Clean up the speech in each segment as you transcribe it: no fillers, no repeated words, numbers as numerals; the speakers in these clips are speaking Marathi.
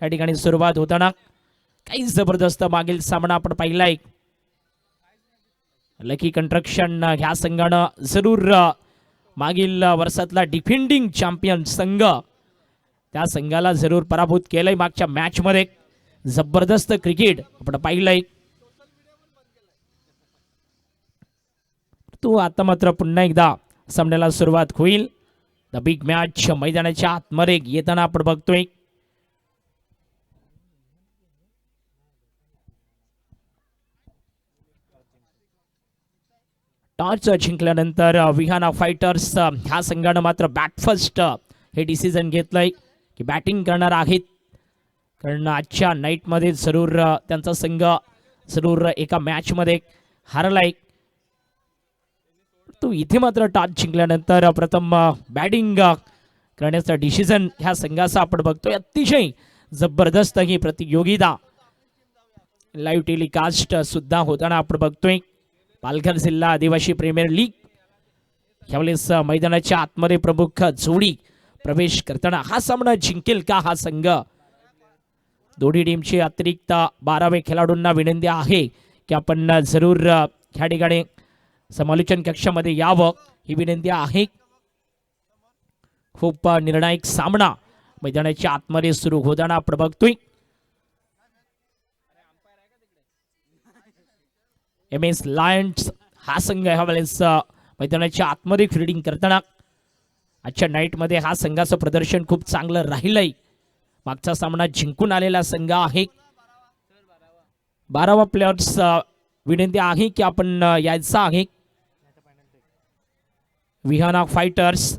या ठिकाणी सुरुवात होताना काही जबरदस्त मागील सामना आपण पाहिलाय. लकी कंस्ट्रक्शन ह्या संघानं जरूर मागील वर्षातला डिफेंडिंग चॅम्पियन संघ त्या संघाला जरूर पराभूत केलंय. मागच्या मॅच मध्ये जबरदस्त क्रिकेट आपण पाहिलंय. तो आता मात्र पुन्हा एकदा सामन्याला सुरुवात होईल. द बिग मॅच मैदानाच्या आतमध्ये येताना आपण बघतोय. टॉस जिंकल्यानंतर विहाना फायटर्स ह्या संघानं मात्र बॅट फर्स्ट हे डिसिजन घेतलंय की बॅटिंग करणार आहेत. कारण आजच्या नाईटमध्ये जरूर त्यांचा संघ जरूर एका मॅचमध्ये हारलाय. तो इथे मात्र टॉस जिंकल्यानंतर प्रथम बॅटिंग करण्याचा डिसिजन ह्या संघाचा आपण बघतोय. अतिशय जबरदस्त ही प्रतियोगिता लाईव्ह टेलिकास्ट सुद्धा होताना आपण बघतोय. पालघर जिल्हा आदिवासी प्रीमियर लीग यावेळेस मैदानाच्या आतमध्ये प्रमुख जोडी प्रवेश करताना हा सामना जिंकेल का हा संघ. दोन्ही टीमचे अतिरिक्त 12वे खेळाडूंना विनंती आहे की आपण जरूर ह्या ठिकाणी समालोचन कक्षामध्ये यावं ही विनंती आहे. खूप निर्णायक सामना मैदानाच्या आतमध्ये सुरू होताना आपण बघतोय. MS लायन्स हा संघ ह्यावेळेस मैदानाच्या आतमध्ये फिल्डिंग करताना आजच्या नाईटमध्ये हा संघाचं प्रदर्शन खूप चांगलं राहिलंय. मागचा सामना जिंकून आलेला संघ आहे. 12वा प्लेयर्स विनंती आहे की आपण यायचं आहे. विहाना फायटर्स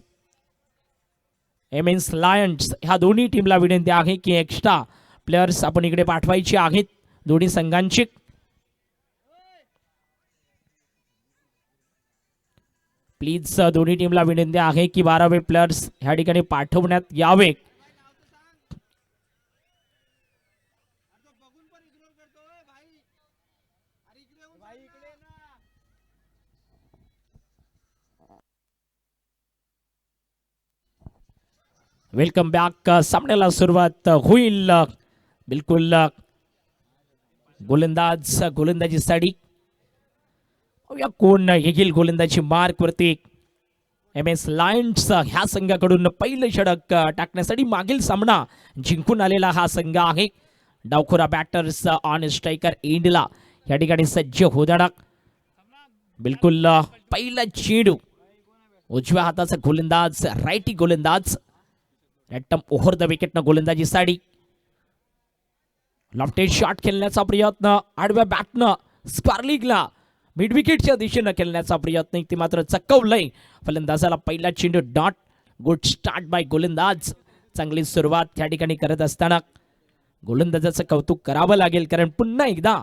MS लायन्स ह्या दोन्ही टीमला विनंती आहे की एक्स्ट्रा प्लेयर्स आपण इकडे पाठवायचे आहेत दोन्ही संघांची. प्लीज दोन्ही टीमला विनंती आहे की 12वे प्लेयर्स ह्या ठिकाणी पाठवण्यात यावे. Welcome back. सामन्याला सुरुवात होईल. बिलकुल गोलंदाजीसाठी कोण येईल गोलंदाजी मार्क वरती. MS लायन्स ह्या संघाकडून पहिलं षटक टाकण्यासाठी मागील सामना जिंकून आलेला हा संघ आहे. डावखोरा बॅटर्स ऑन स्ट्रायकर एंडला या ठिकाणी सज्ज होताना बिलकुल पहिला चेंडू उजव्या हाताचा गोलंदाज राईटी गोलंदाज रॅटम ओव्हर द विकेटनं गोलंदाजीसाठी लॉफ्टेड शॉट खेळण्याचा प्रयत्न आडव्या बॅटनं स्क्वार्लिगला मिड विकेटच्या दिशेनं खेळण्याचा प्रयत्न ते मात्र चकवलंय. फलंदाजाला पहिला चेंडू डॉट. गुड स्टार्ट बाय गोलंदाज. चांगली सुरुवात त्या ठिकाणी करत असताना गोलंदाजाचं कौतुक करावं लागेल कारण पुन्हा एकदा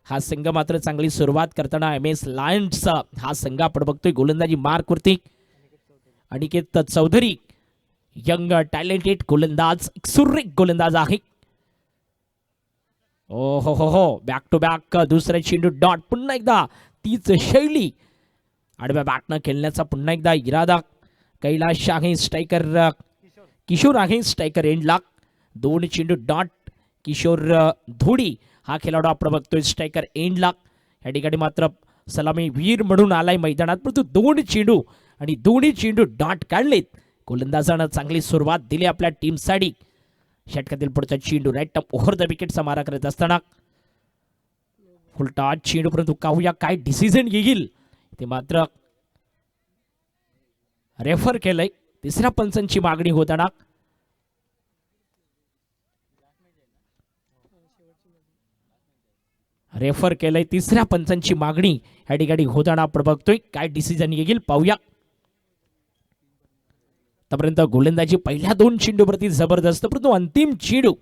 हा संघ मात्र चांगली सुरुवात करताना MS लायन्स हा संघ आपण बघतोय गोलंदाजी मार्क वरती. अनिकेत चौधरी यंग टॅलेंटेड गोलंदाज सुरेख गोलंदाज आहे. ओ हो बॅक टू बॅक दुसरा चेंडू डॉट. पुन्हा एकदा तीच शैली आडव्या बॅटनं खेळण्याचा पुन्हा एकदा इरादा. कैलाश आहे स्ट्रायकर. किशोर आहे स्ट्रायकर एंडला. 2 चेंडू डॉट. किशोर धोडी हा खेळाडू आपण बघतोय स्ट्रायकर एंडला. या ठिकाणी मात्र सलामी वीर म्हणून आलाय मैदानात परंतु 2 चेंडू आणि दोन्ही चेंडू डॉट काढलेत. गोलंदाजानं चांगली सुरुवात दिली आपल्या टीमसाठी. षटकातील पुढचा चेंडू राईट टप ओव्हर द विकेटचा मारा करत असताना फुलटा चेंडू परंतु पाहूया काय डिसिजन येईल ते मात्र रेफर केलंय. तिसऱ्या पंचांची मागणी होताना रेफर केलंय. तिसऱ्या पंचांची मागणी या ठिकाणी होताना आपण बघतोय काय डिसिजन येईल पाहूया. आतापर्यंत गोलंदाजी पहिल्या 2 चेंडूवरती जबरदस्त परंतु अंतिम चेंडू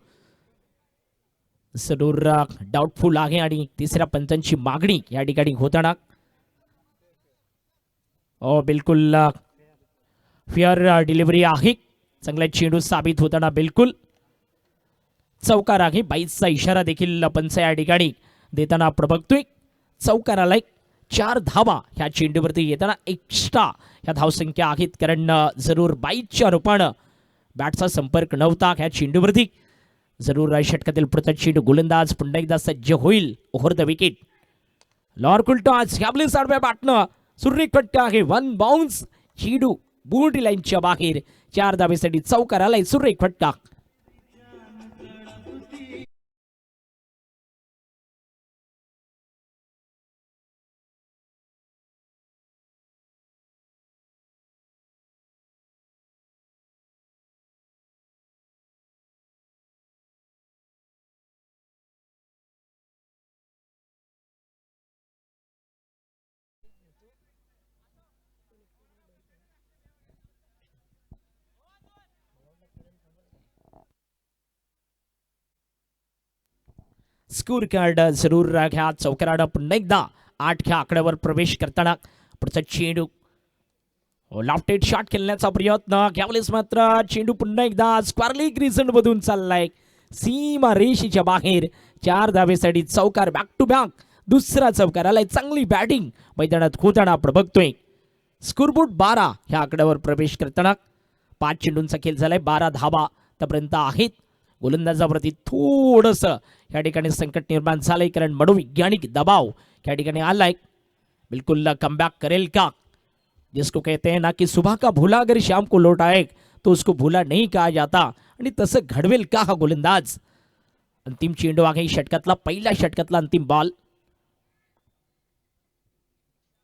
जरूर डाऊटफुल आहे आणि तिसऱ्या पंचांची मागणी या ठिकाणी होताना बिलकुल फेअर डिलिव्हरी आहे. चांगला चेंडू साबित होताना बिलकुल चौकार आहे. 22चा इशारा देखील पंच या ठिकाणी देताना आपण बघतोय. चौकाराला 4 धावा ह्या चेंडूवरती येताना एक्स्ट्रा ह्या धावसंख्या आहेत कारण जरूर 22च्या रूपानं बॅटचा संपर्क नव्हता ह्या चेंडूवरती. जरूर षटकातील पुढचा चेंडू गोलंदाज पुन्हा एकदा सज्ज होईल ओव्हर द विकेट. लॉर कुलटॉस ह्याबली साडव्या बॅटनं सुरेख फटका आहे. वन बाउन्स चेंडू बाउंड्री लाईनच्या बाहेर 4 धावेसाठी चौकार आलाय. सुरेख फटका. स्कोर कार्ड जरूर घ्या. चौकारानं पुन्हा एकदा 8 ह्या आकड्यावर प्रवेश करताना पुढचा चेंडू लॉफ्टेड शॉट खेळण्याचा प्रयत्न. यावेळेस मात्र चेंडू पुन्हा एकदा स्क्वारलिक रिझन मधून चाललाय सीमा रेषेच्या बाहेर. 4 धावेसाठी चौकार. बॅक टू बॅक दुसरा चौकार आलाय. चांगली बॅटिंग मैदानात होताना आपण बघतोय. स्कोरबोर्ड 12 ह्या आकड्यावर प्रवेश करताना 5 चेंडूंचा खेळ झालाय. 12 धावा आतापर्यंत आहेत. गोलंदाजावरती थोडस या ठिकाणी संकट निर्माण झालंय कारण मनोवैज्ञानिक दबाव या ठिकाणी आलाय. बिलकुल कमबॅक करेल का, जिसको कहते हैं ना कि सुबह का भूला अगर शाम को लौट आए तो उसको भूला नहीं कहा जाता. आणि तसं घडवेल का हा गोलंदाज. अंतिम चेंडू आहे षटकातला, पहिल्या षटकातला अंतिम बॉल.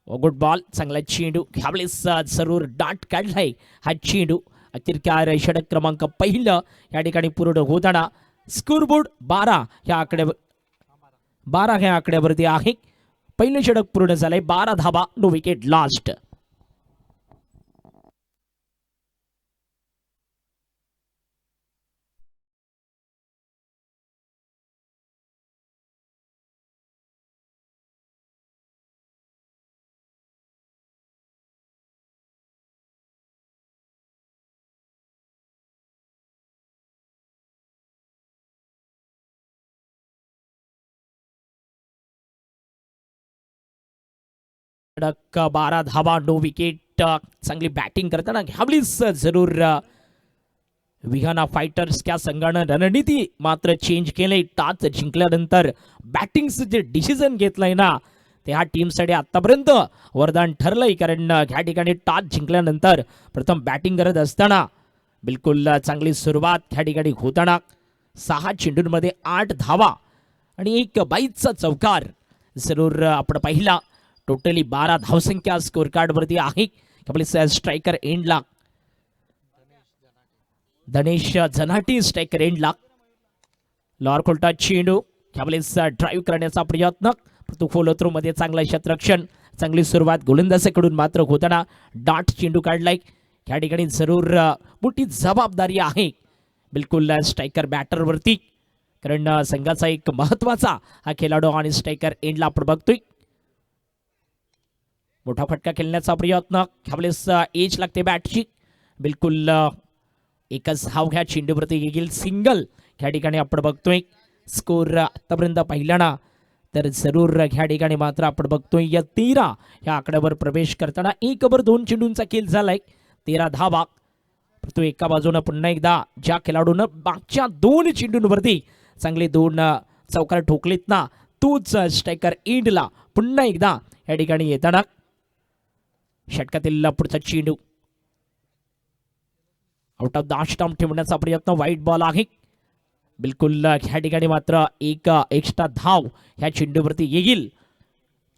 Good ball. चांगला चेंडू. ह्यावेळेस जरूर डाट काढलाय हा चेंडू. अखेरकार षटक क्रमांक पहिलं या ठिकाणी पूर्ण होताना स्कोरबोर्ड 12 ह्या आकड्यावरती आहे. पहिलं षटक पूर्ण झालंय. 12 धावा, नो विकेट लास्ट. षटक 12 धावा, नो विकेट. चांगली बॅटिंग करताना ह्यावेळेस जरूर विहाना फायटर्स त्या संघानं रणनीती मात्र चेंज केलंय. टॉस जिंकल्यानंतर बॅटिंगचं जे डिसिजन घेतलंय ना ते ह्या टीमसाठी आतापर्यंत वरदान ठरलंय. कारण ह्या ठिकाणी टॉस जिंकल्यानंतर प्रथम बॅटिंग करत असताना बिलकुल चांगली सुरुवात ह्या ठिकाणी होताना 6 चेंडूंमध्ये 8 धावा आणि 1 बाईचा चौकार जरूर आपण पाहिला. टोटली 12 धावसंख्या स्कोर कार्ड वरती आहे. स्ट्रायकर एंडला धनेश जनाटी स्ट्रायकर एंडला. लॉर खोलटा चेंडू. त्यावेळेस ड्राईव्ह करण्याचा प्रयत्न. परंतु फॉलो थ्रो मध्ये चांगला क्षेत्ररक्षण. चांगली सुरुवात गोलंदाजाकडून मात्र होताना डॉट चेंडू काढलाय. या ठिकाणी जरूर मोठी जबाबदारी आहे बिलकुल स्ट्रायकर बॅटर वरती. कारण संघाचा एक महत्वाचा हा खेळाडू आणि स्ट्रायकर एंडला आपण बघतोय. मोठा फटका खेळण्याचा प्रयत्न. ह्यावेळेस एज लागते बॅटची. बिलकुल एकच धाव ह्या चेंडूवरती येईल सिंगल ह्या ठिकाणी आपण बघतोय. स्कोर आतापर्यंत पाहिला तर जरूर ह्या ठिकाणी मात्र आपण बघतोय या 13 ह्या आकड्यावर प्रवेश करताना 1 ओव्हर 2 चेंडूंचा खेळ झालाय. 13 धावा. तो एका बाजूने पुन्हा एकदा ज्या खेळाडूनं मागच्या 2 चेंडूंवरती चांगले 2 चौकार ठोकलेत ना तोच स्ट्रायकर एंडला पुन्हा एकदा या ठिकाणी येताना षटकातील पुढचा चेंडू आउट ऑफ द स्टंप ठेवण्याचा प्रयत्न. वाईट बॉल आहे. बिलकुल ह्या ठिकाणी मात्र 1 एक्स्ट्रा धाव ह्या चेंडूवरती येईल.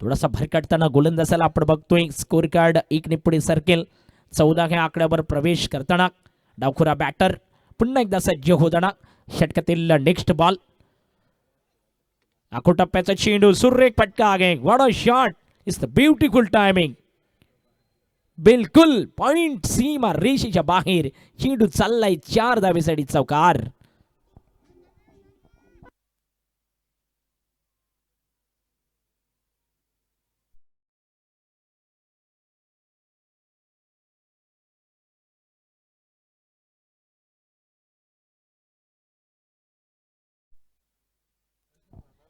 थोडासा भरकटताना गोलंदाजाला आपण बघतोय. स्कोर कार्ड 1 ने पुढे सरकेल. 14 ह्या आकड्यावर प्रवेश करताना डावखुरा बॅटर पुन्हा एकदा सज्ज होताना षटकातील नेक्स्ट बॉल. आखो टप्प्याचा चेंडू. सुरेख फटका आहे. What a shot. It's the beautiful timing. बिलकुल पॉइंट सीमा रेषेच्या बाहेर चेंडू चाललाय. 4 धावेसाठी चौकार.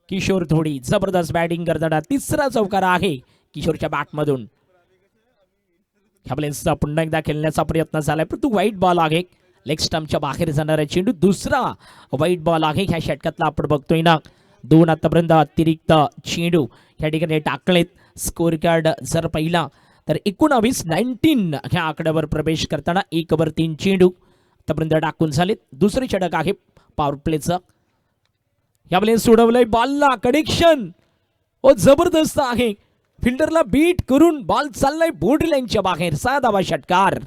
किशोर थोडी जबरदस्त बॅटिंग करताना तिसरा चौकार आहे किशोरच्या बॅटमधून. ह्यावेळेस पुन्हा एकदा खेळण्याचा प्रयत्न झालाय परंतु वाईट बॉल आहे. लेग स्टंपच्या बाहेर जाणारा चेंडू, दुसरा वाईट बॉल आहे ह्या षटकातला आपण बघतोय ना. 2 आतापर्यंत अतिरिक्त चेंडू ह्या ठिकाणी टाकलेत. स्कोर कार्ड जर पहिला तर 19 ह्या आकड्यावर प्रवेश करताना 1 ओव्हर 3 चेंडू आतापर्यंत टाकून झालेत. दुसरे षटक आहे पॉवर प्लेचं. यावेळी सोडवलंय बॉलला कनेक्शन, ओ जबरदस्त आहे. फिल्डरला बीट करून बॉल चाललाय बाउंड्री लाईनच्या बाहेर. 6 धावा षटकार.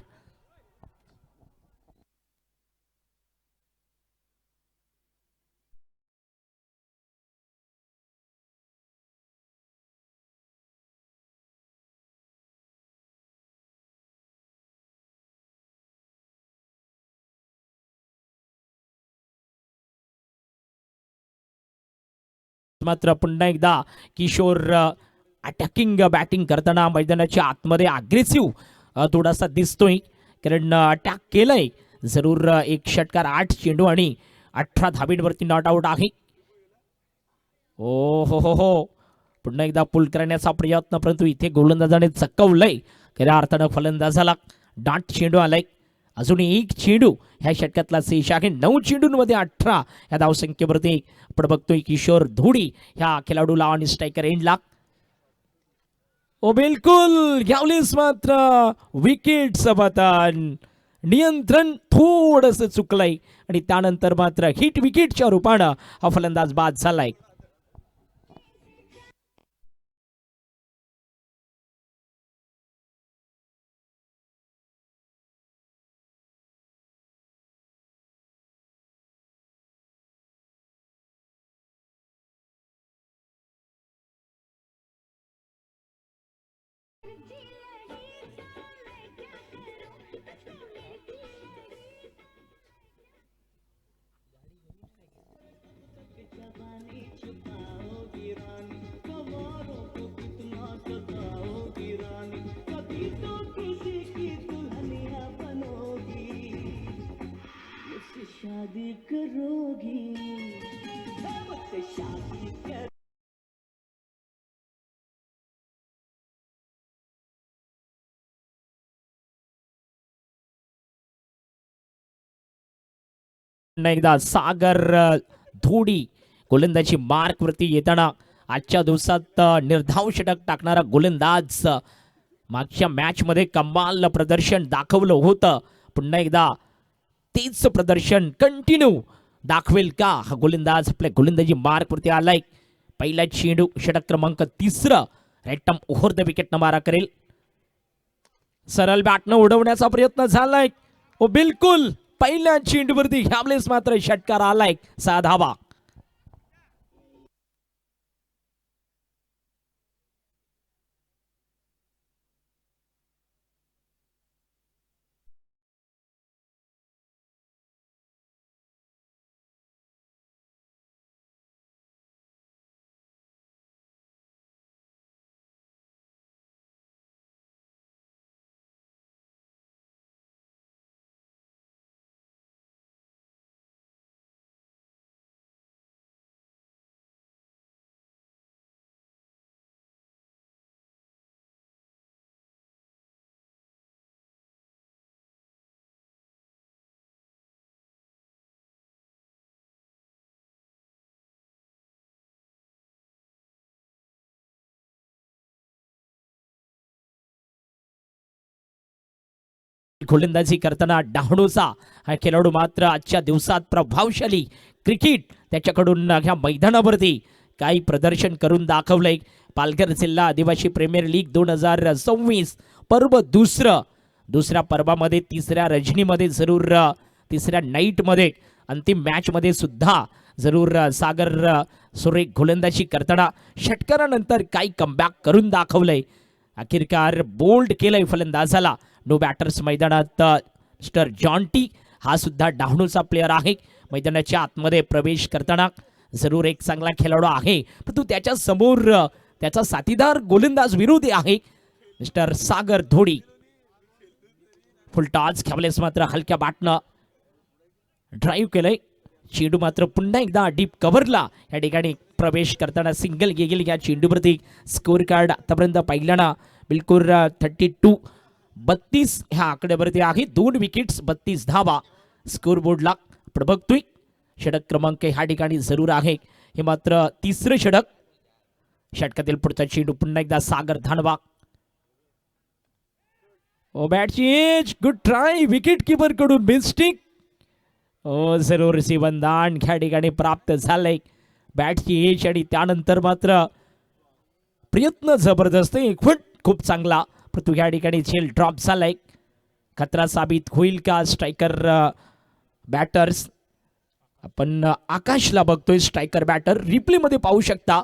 मात्र पुन्हा एकदा किशोर अटॅकिंग बॅटिंग करताना मैदानाच्या आतमध्ये अग्रेसिव्ह थोडासा दिसतोय, कारण अटॅक केलंय जरूर. 1 षटकार 8 चेंडू आणि 18 धाबींवरती नॉट आउट आहे. ओ हो हो हो, पुन्हा एकदा पुल करण्याचा प्रयत्न, परंतु इथे गोलंदाजाने चकवलंय. खऱ्या अर्थानं फलंदाजाला डाट चेंडू आलाय. अजून 1 चेंडू ह्या षटकातला शेष आहे. 9 चेंडूंमध्ये 18 ह्या धावसंख्येवरती आपण बघतोय किशोर धोडी ह्या खेळाडूला ऑन स्ट्रायकर एंडला. ओ बिलकुल, यावेळेस मात्र विकेट पतन, नियंत्रण थोडंसं चुकलंय आणि त्यानंतर मात्र हिट विकेटच्या रूपानं हा फलंदाज बाद झालाय. शादी करोगी, मुझसे शादी कर. एकदा सागर धोडी गोलंदाजी मार्क वरती येताना आजच्या दिवसात निर्धाव षटक टाकणारा गोलंदाज. मागच्या मॅच मध्ये कमाल प्रदर्शन दाखवलं होतं. पुन्हा एकदा तेच प्रदर्शन कंटिन्यू दाखवेल का हा गोलंदाज? आपल्या गोलंदाजी मार्क वरती आलाय. पहिला चेंडू षटक क्रमांक 3, रॅटम ओव्हर द विकेट न मारा करेल. सरळ बॅटनं उडवण्याचा प्रयत्न झालाय. ओ बिलकुल, पहिल्या चेंडूवरती ह्यावेळेस मात्र षटकार आलाय. 6 धावा. गोलंदाजी करताना डहाणूचा हा खेळाडू मात्र आजच्या दिवसात प्रभावशाली क्रिकेट त्याच्याकडून ह्या मैदानावरती काही प्रदर्शन करून दाखवलंय. पालघर जिल्हा आदिवासी प्रीमियर लीग 2026 पर्व दुसऱ्या पर्वामध्ये 3ऱ्या रजनीमध्ये जरूर 3ऱ्या नाईटमध्ये अंतिम मॅचमध्ये सुद्धा जरूर सागर सुरेख गोलंदाजी करताना षटकारानंतर काही कमबॅक करून दाखवलंय. अखेरकार बोल्ड केलंय फलंदाजाला. नो बॅटर्स मैदानात मिस्टर जॉन्टी हा सुद्धा डहाणूचा प्लेअर आहे. मैदानाच्या आतमध्ये प्रवेश करताना जरूर एक चांगला खेळाडू आहे, परंतु त्याच्या समोर त्याचा साथीदार गोलंदाज विरोधी आहे मिस्टर सागर धोडी. फुलटॉस खेळलेस मात्र हलक्या बॅटनं ड्राईव्ह केलंय. चेंडू मात्र पुन्हा एकदा डीप कव्हरला या ठिकाणी प्रवेश करताना सिंगल गेली या चेंडूवरती. स्कोर कार्ड आतापर्यंत पाहिल्याना बिलकुल 32 ह्या आकड्यावरती आहे. 2 विकेट्स 32 धावा. स्कोर बोर्डला आपण बघतोय षटक क्रमांक ह्या ठिकाणी जरूर आहे. हे मात्र तिसरं षटक. षटकातील पुढचा चेंडू पुन्हा एकदा सागर धानवा. ओ बॅटची edge good try wicket keeper कडून मिस्टेक. ओ जरूर सिबंदान ह्या ठिकाणी प्राप्त झालंय. बॅटची एज आणि त्यानंतर मात्र प्रयत्न जबरदस्त एक फुट खूप चांगला परंतु ह्या ठिकाणी झेल ड्रॉप झालाय. खतरा साबित होईल का स्ट्रायकर बॅटर्स. आपण आकाशला बघतोय स्ट्रायकर बॅटर रिप्ले मध्ये पाहू शकता.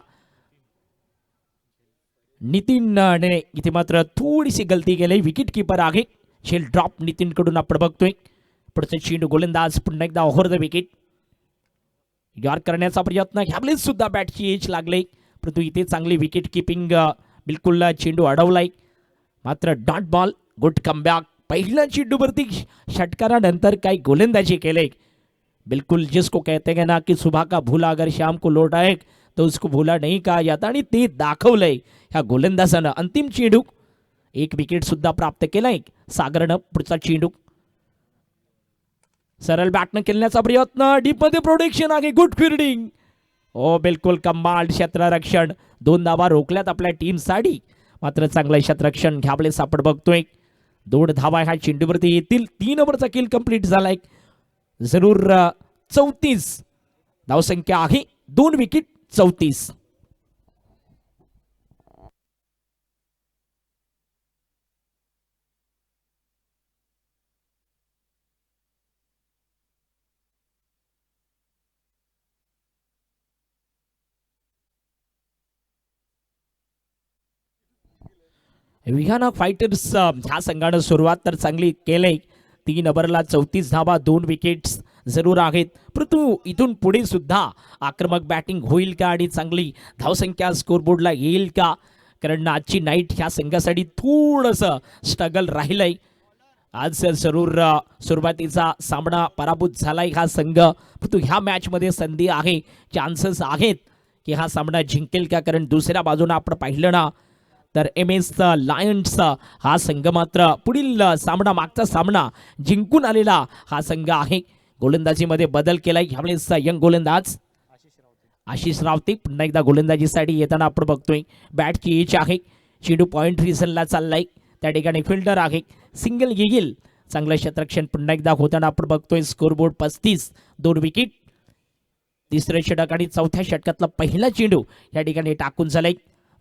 नितीन ने इथे मात्र थोडीशी गलती केली. विकेट किपर आहे. झेल ड्रॉप नितीन कडून आपण बघतोय. पुढचा चेंडू गोलंदाज पुन्हा एकदा ओव्हर द विकेट. यार करण्याचा प्रयत्न ह्यावेळेस सुद्धा बॅटची एज लागले परंतु इथे चांगली विकेट किपिंग. बिलकुल चेंडू अडवलाय मात्र डॉट बॉल. Good comeback. पहिल्या चेंडूवरती षटकारानंतर काही गोलंदाजी केले. बिल्कुल जिसको कहते हैं ना कि सुबह का भूला अगर शाम को लौट आए तो उसको भूला नहीं कहा जाता आणि ते दाखवलंय ह्या गोलंदाजानं. अंतिम चेंडू एक विकेट सुद्धा प्राप्त केलाय सागरनं. पुढचा चेंडू सरळ बॅटनं खेळण्याचा प्रयत्न. डीप मध्ये प्रोटेक्शन आहे. Good fielding. ओ बिलकुल कमाल क्षेत्ररक्षण. 2 धावा रोखल्यात आपल्या टीमसाठी मात्र चांगलं क्षेत्ररक्षण ह्यावेळेस आपण बघतोय. 2 धावा ह्या चेंडूवरती येतील. 3 ओव्हरचा किल कंप्लीट झालाय. जरूर 34 धावसंख्या आहे. 2 विकेट 34. विहाना फायटर्स ह्या संघानं सुरुवात तर चांगली केली. 3 ओव्हरला 34 धावा 2 विकेट्स जरूर आहेत परंतु इथून पुढे सुद्धा आक्रमक बॅटिंग होईल का आणि चांगली धावसंख्या स्कोरबोर्डला येईल का. कारण आजची नाईट ह्या संघासाठी थोडंसं स्ट्रगल राहिलंय. आज जरूर सुरुवातीचा सामना पराभूत झालाय हा संघ परंतु ह्या मॅचमध्ये संधी आहे. चान्सेस आहेत की हा सामना जिंकेल का. कारण दुसऱ्या बाजूने आपण पाहिलं ना तर MS लायन्स हा संघ मात्र पुढील सामना मागचा सामना जिंकून आलेला हा संघ आहे. गोलंदाजीमध्ये बदल केलाय ह्यावेळेस यंग गोलंदाज आशिष रावते पुन्हा एकदा गोलंदाजीसाठी येताना आपण बघतोय. बॅटची एज आहे. चेंडू पॉइंट रिझनला चाललाय. त्या ठिकाणी फिल्डर आहे. सिंगल येईल. चांगलं क्षेत्ररक्षण पुन्हा एकदा होताना आपण बघतोय. Scoreboard 35 2 wicket. तिसऱ्या षटक आणि चौथ्या षटकातला पहिला चेंडू या ठिकाणी टाकून झालाय.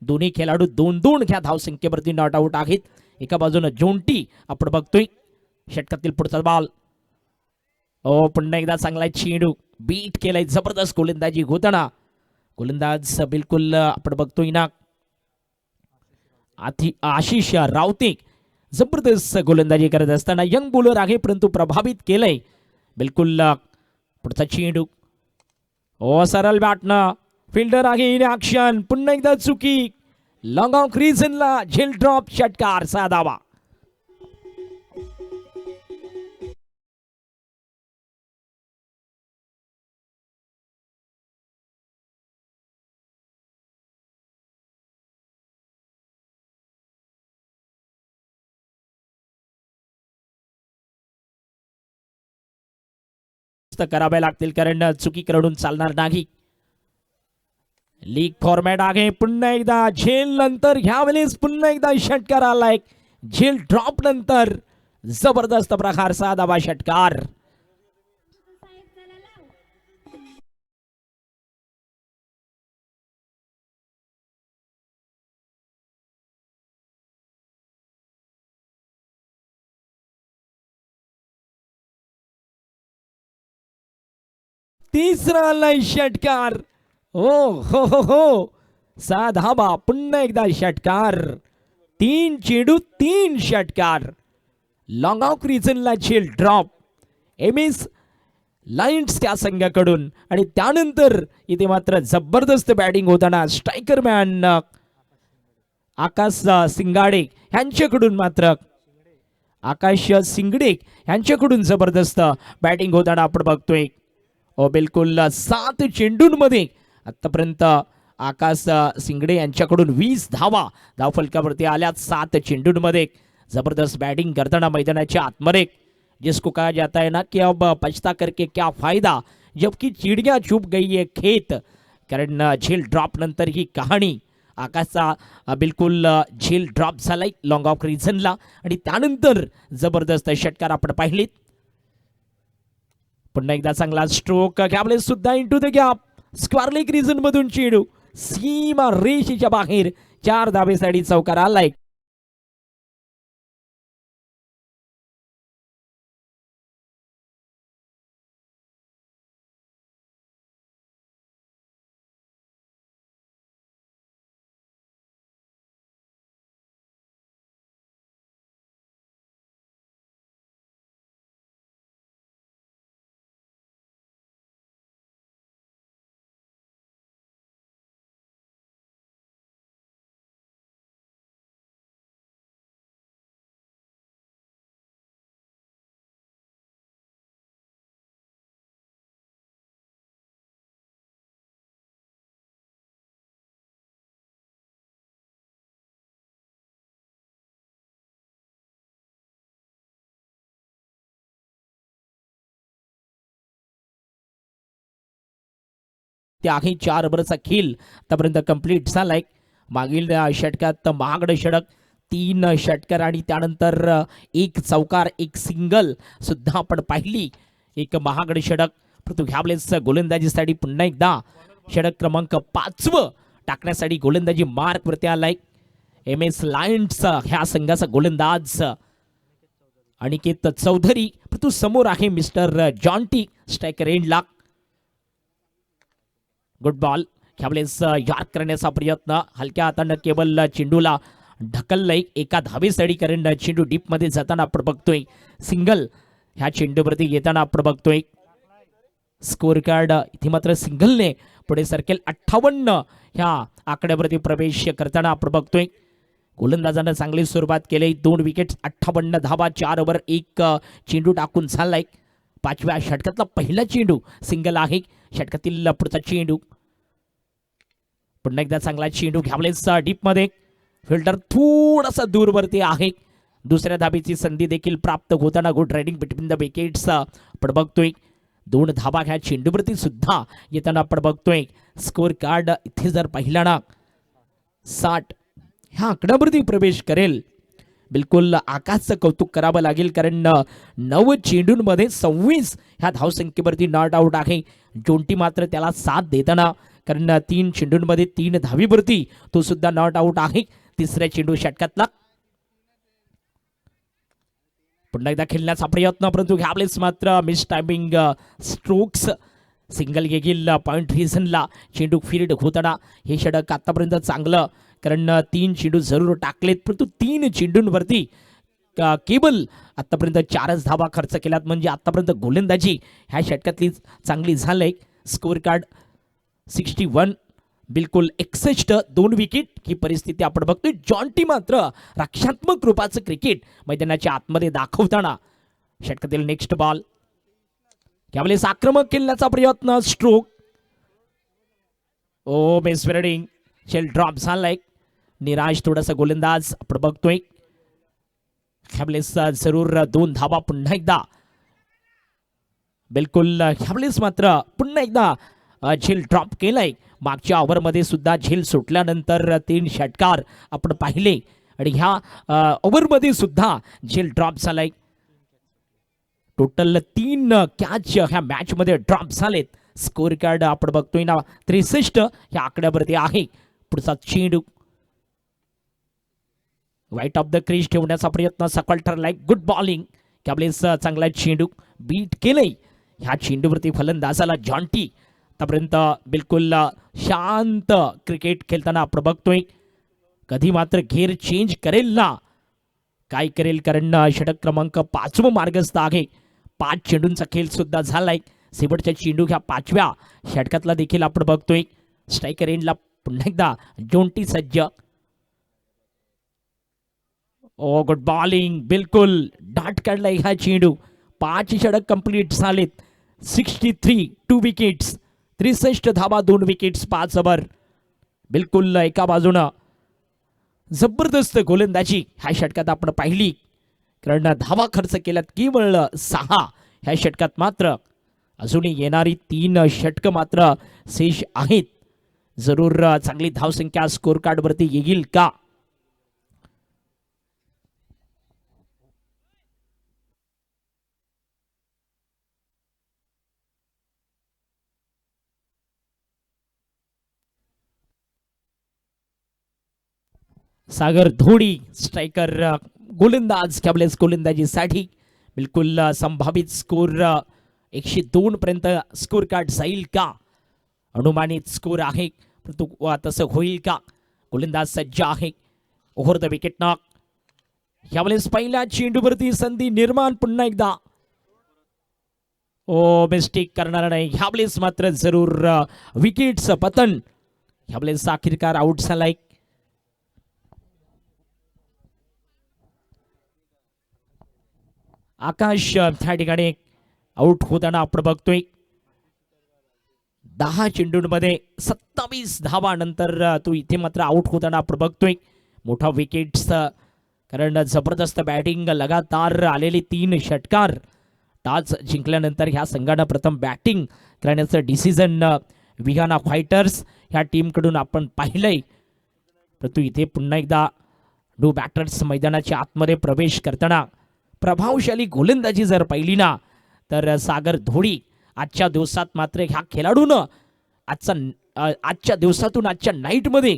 दोन्ही खेळाडू 2-2 ह्या धावसंख्येवरती नॉट आउट आहेत. एका बाजूने जोंटी आपण बघतोय. षटकातील पुढचा बॉल. ओ पुन्हा एकदा चांगला चेंडू बीट केलाय. जबरदस्त गोलंदाजी होताना गोलंदाज बिलकुल आपण बघतोय ना आशिष रावते जबरदस्त गोलंदाजी करत असताना यंग बॉलर आहे परंतु प्रभावित केलंय बिलकुल. पुढचा चेंडू ओ सरळ बॅटनं फिल्डर आहे इन ऍक्शन. पुन्हा एकदा चुकी. लॉंग ऑफ रिझनला झेल ड्रॉप. षटकार 6 धावा. करावे लागतील कारण चुकी करून चालणार नाही. लीग फॉर्मॅट आहे. पुन्हा एकदा झेल नंतर ह्यावेळेस पुन्हा एकदा षटकार आलाय. झेल ड्रॉप नंतर जबरदस्त प्रकार 6 धावा षटकार. तिसरा आलाय षटकार. ओ हो 6 धावा. पुन्हा एकदा षटकार. 3 चेंडू 3 षटकार. लॉंग ऑफ रिझनला झेल ड्रॉप. MS लायन्स त्या संघाकडून आणि त्यानंतर इथे मात्र जबरदस्त बॅटिंग होताना स्ट्रायकर मॅन आकाश सिंगाडे यांच्याकडून मात्र आकाश सिंगडे यांच्याकडून जबरदस्त बॅटिंग होताना आपण बघतोय. ओ बिलकुल 7 चेंडूंमध्ये आतापर्यंत आकाश सिंगडे यांच्याकडून 20 धावा धावफलकावरती आल्या 7 चेंडूंमध्ये. जबरदस्त बॅटिंग करताना मैदानाच्या आतमध्ये जिसको कहा जाता है ना कि अब पछता करके क्या फायदा, जबकि चिड़िया चुप गई है खेत. कारण झेल ड्रॉप नंतर ही कहाणी. आकाशचा बिलकुल झेल ड्रॉप झालाय लॉंग ऑफ रिझनला आणि त्यानंतर जबरदस्त षटकार आपण पाहिलेत. पुन्हा एकदा चांगला स्ट्रोक घ्यावले सुद्धा into the gap. Square leg reason मधून चेंडू सीमा रेषेच्या बाहेर 4 धावेसाठी चौकार आलाय. ते आहे 4 ओव्हरचा खेळ आतापर्यंत कंप्लीट झालाय. मागील षटकात महागड षटक 3 षटकार आणि त्यानंतर 1 चौकार 1 सिंगल सुद्धा आपण पाहिली. एक महागड षटक पृथ्वी घ्यावलेच गोलंदाजीसाठी पुन्हा एकदा षटक क्रमांक 5 टाकण्यासाठी गोलंदाजी मार्क वरती आलाय. MS लायन्स ह्या संघाचा गोलंदाज अनिकेत चौधरी. पृथ्वी समोर आहे मिस्टर जॉन्टी स्ट्रायकर एंडला. गुड बॉल ह्यावेळेस यार्क करण्याचा प्रयत्न. हलक्या हातानं केवळ चेंडूला ढकललंय एका धावेसाठी. कारण चेंडू डीप मध्ये जाताना आपण बघतोय सिंगल ह्या चेंडूवरती येताना आपण बघतोय. स्कोर कार्ड इथे मात्र सिंगलने पुढे सरकेल. 58 ह्या आकड्यावरती प्रवेश करताना आपण बघतोय. गोलंदाजानं चांगली सुरुवात केली. 2 विकेट 58 धावा 4 ओव्हर 1 चेंडू टाकून झालाय. 5व्या षटकातला पहिला चेंडू सिंगल आहे. षटकातील पुढचा चेंडू पुन्हा एकदा चांगला चेंडू घ्यावलेच डीप मध्ये. फिल्डर थोडासा दूरवरती आहे. दुसऱ्या धाबीची संधी देखील प्राप्त होताना good riding between the wickets आपण बघतोय. 2 धाबा ह्या चेंडूवरती सुद्धा येताना आपण बघतोय. स्कोर कार्ड इथे जर पाहिला ना 60 ह्या आकड्यावरती प्रवेश करेल. बिलकुल आकाशचं कौतुक करावं लागेल. कारण 9 चेंडूंमध्ये 26 ह्या धावसंख्येवरती नॉट आउट आहे. जोंटी मात्र त्याला साथ देताना कारण 3 चेंडूंमध्ये 3 धावीवरती तो सुद्धा नॉट आउट आहे. तिसऱ्या चेंडू षटकातला पुन्हा एकदा खेळण्याचा प्रयत्न परंतु घ्यावलेच मात्र मिस टायमिंग स्ट्रोक्स. सिंगल येईल पॉइंट रिझनला. चेंडू फील्ड होताना हे षटक आतापर्यंत चांगलं. कारण 3 चेंडू जरूर टाकलेत परंतु 3 चेंडूंवरती केवळ आतापर्यंत 4च धावा खर्च केल्यात. म्हणजे आतापर्यंत गोलंदाजी ह्या षटकातली चांगली झालंय. स्कोर कार्ड 61 बिलकुल 61 2 विकेट ही परिस्थिती आपण बघतोय. जॉन्टी मात्र रक्षात्मक रूपाचं क्रिकेट मैदानाच्या आतमध्ये दाखवताना षटकातील नेक्स्ट बॉल यावेळेस आक्रमक खेळण्याचा प्रयत्न. स्ट्रोक ओ मिस फिल्डिंग. शेल ड्रॉप झालाय. निराश थोडासा गोलंदाज आपण बघतोय. ह्यावेळेस जरूर 2 धावा पुन्हा एकदा. बिलकुल ह्यावेळेस मात्र पुन्हा एकदा झेल ड्रॉप केलाय. मागच्या ओव्हरमध्ये सुद्धा झेल सुटल्यानंतर 3 षटकार आपण पाहिले आणि ह्या ओव्हरमध्ये सुद्धा झेल ड्रॉप झालाय. टोटल 3 कॅच ह्या मॅच मध्ये ड्रॉप झालेत. स्कोर कार्ड आपण बघतोय ना 63 ह्या आकड्यावरती आहे. पुढचा चेंडू वाईट ऑफ द क्रीज ठेवण्याचा प्रयत्न सफल ठरलाय. गुड बॉलिंग त्यावेळेस चांगला चेंडू बीट केलंय. ह्या चेंडूवरती फलंदाजाला जॉन्टी आतापर्यंत बिलकुल शांत क्रिकेट खेळताना आपण बघतोय. कधी मात्र घेर चेंज करेल ना काय करेल. कारण षटक क्रमांक 5 मार्गस्थ आहे. 5 चेंडूंचा खेळ सुद्धा झालाय. शेवटच्या चेंडू ह्या 5व्या षटकातला देखील आपण बघतोय. स्ट्रायकर एंडला पुन्हा एकदा जोंटी सज्ज. ओ गुड बॉलिंग बिलकुल डाट काढलाय हा चेंडू. 5 षटक कंप्लीट झालेत. 63 2 विकेट्स 63 धावा 2 विकेट्स 5 ओव्हर. बिलकुल एका बाजूनं जबरदस्त गोलंदाजी ह्या षटकात आपण पाहिली. कारण धावा खर्च केल्यात केवळ 6. ह्या षटकात मात्र अजूनही येणारी 3 षटकं मात्र शेष आहेत. जरूर चांगली धावसंख्या स्कोर कार्ड वरती येईल का? सागर धोडी स्ट्रायकर गोलंदाज कॅबलेस गोलंदाजीसाठी बिलकुल संभावित स्कोर 102 पर्यंत स्कोर कार्ड जाईल का? अनुमानित स्कोर आहे परंतु तसं होईल का? गोलंदाज सज्ज आहे. Over the wicket knock. यावेळेस पहिल्या चेंडूवरती संधी निर्माण पुन्हा एकदा. ओ मिस्टेक करणार नाही यावेळेस मात्र जरूर विकेटचं पतन. यावेळेस अखेरकार आउट झालाय. आकाश त्या ठिकाणी आउट होताना आपण बघतोय. 10 चेंडूंमध्ये 27 धावा नंतर तो इथे मात्र आउट होताना आपण बघतोय. मोठा विकेट्स कारण जबरदस्त बॅटिंग लगातार आलेली 3 षटकार. टॉस जिंकल्यानंतर ह्या संघानं प्रथम बॅटिंग करण्याचं डिसिजन विहाना फायटर्स ह्या टीमकडून आपण पाहिलंय. परंतु इथे पुन्हा एकदा नो बॅटर्स मैदानाच्या आतमध्ये प्रवेश करताना प्रभावशाली गोलंदाजी जर पाहिली ना तर सागर धोडी आजच्या दिवसात मात्र ह्या खेळाडूनं आजच्या दिवसातून आजच्या नाईटमध्ये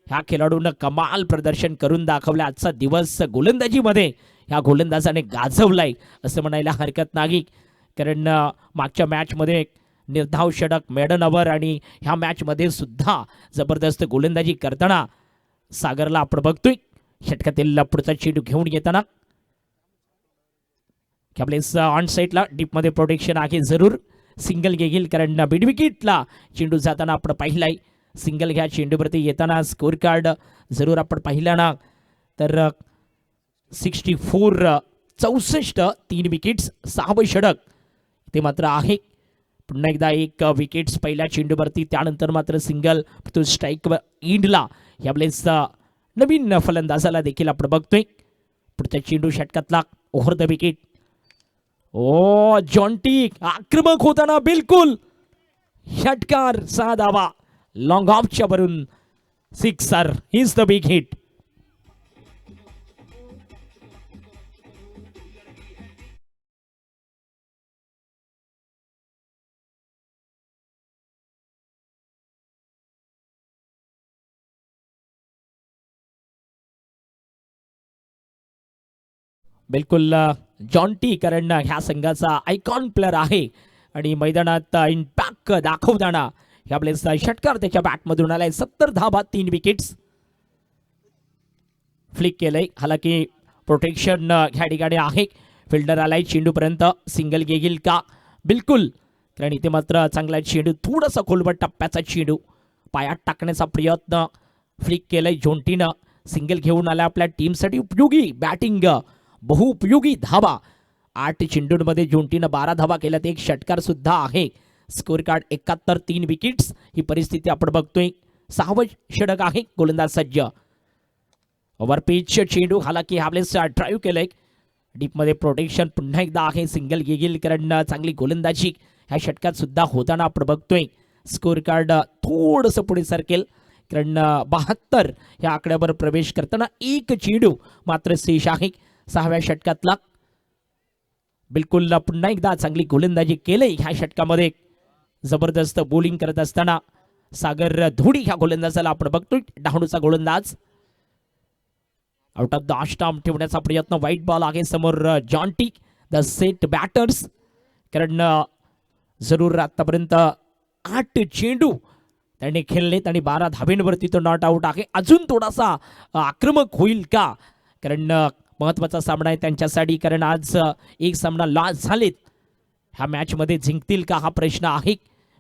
ह्या खेळाडूनं कमाल प्रदर्शन करून दाखवलं. आजचा दिवस गोलंदाजीमध्ये ह्या गोलंदाजाने गाजवलाय असं म्हणायला हरकत नाही. कारण मागच्या मॅचमध्ये निर्धाव षटक मेडन ओव्हर आणि ह्या मॅचमध्ये सुद्धा जबरदस्त गोलंदाजी करताना सागरला आपण बघतोय. षटकातील पुढचा चेंडू घेऊन येताना कॅबलेस ऑन साईडला डीपमध्ये प्रोटेक्शन आहे. जरूर सिंगल घेईल कारण मिड विकेटला चेंडू जाताना आपण पाहिलाय. सिंगल घ्या चेंडूवरती येताना स्कोर कार्ड जरूर आपण पाहिला ना तर 64 3 विकेट्स 6 षटक ते मात्र आहे. पुन्हा एकदा एक विकेट्स पहिल्या चेंडूवरती त्यानंतर मात्र सिंगल तो स्ट्राईक एंडला यावेळेस नवीन फलंदाजाला देखील आपण बघतोय. पुढच्या चेंडू षटकातला over the wicket. Oh Jonty आक्रमक होताना बिलकुल षटकार 6 धावा लॉंग ऑफच्या वरून 6 इज द बिग हिट. बिलकुल जॉन्टी कारण ह्या संघाचा आयकॉन प्लेअर आहे आणि मैदानात इम्पॅक्ट दाखवताना यावेळेस षटकार त्याच्या बॅटमधून आलाय. 70 धावा 3 विकेट्स फ्लिक केलंय. हालाकी प्रोटेक्शन ह्या ठिकाणी आहे. फिल्डर आलाय चेंडूपर्यंत. सिंगल घेईल का? बिलकुल कारण इथे मात्र चांगला चेंडू थोडासा खोलवर टप्प्याचा चेंडू पायात टाकण्याचा प्रयत्न फ्लिक केलंय जॉन्टीनं. सिंगल घेऊन आला आपल्या टीमसाठी उपयोगी बॅटिंग बहुउपयोगी धावा. 8 चेंडूंमध्ये जॉन्टीनं 12 धावा केल्यात. एक षटकार सुद्धा आहे. स्कोर कार्ड 71 3 विकेट्स ही परिस्थिती आपण बघतोय. 6वं षटक आहे. गोलंदाज सज्ज. ओव्हर पिच चेंडू हालाकी हावलेस ड्राईव्ह केलंय. डीपमध्ये प्रोटेक्शन पुन्हा एकदा आहे. सिंगल घेईल कारण चांगली गोलंदाजी ह्या षटकात सुद्धा होताना आपण बघतोय. स्कोर कार्ड थोडंसं पुढे सरकेल कारण 72 ह्या आकड्यावर प्रवेश करताना एक चेंडू मात्र शेष आहे. 6व्या षटकातला बिलकुल पुन्हा एकदा चांगली गोलंदाजी केली. ह्या षटकामध्ये जबरदस्त बॉलिंग करत असताना सागर धोडी ह्या गोलंदाजाला आपण बघतोय. डहाणूचा गोलंदाज आउट ऑफ द स्टंप ठेवण्याचा प्रयत्न. वाईट बॉल आहे समोर. जॉन्टी द सेट बॅटर्स कारण जरूर आतापर्यंत 8 चेंडू त्यांनी खेळलेत आणि 12 धाब्यांवरती तो नॉट आउट आहे. अजून थोडासा आक्रमक होईल का? कारण महत्वाचा सामना आहे त्यांच्यासाठी. कारण आज एक सामना लॉस झालेत. ह्या मॅच मध्ये जिंकतील का हा प्रश्न आहे.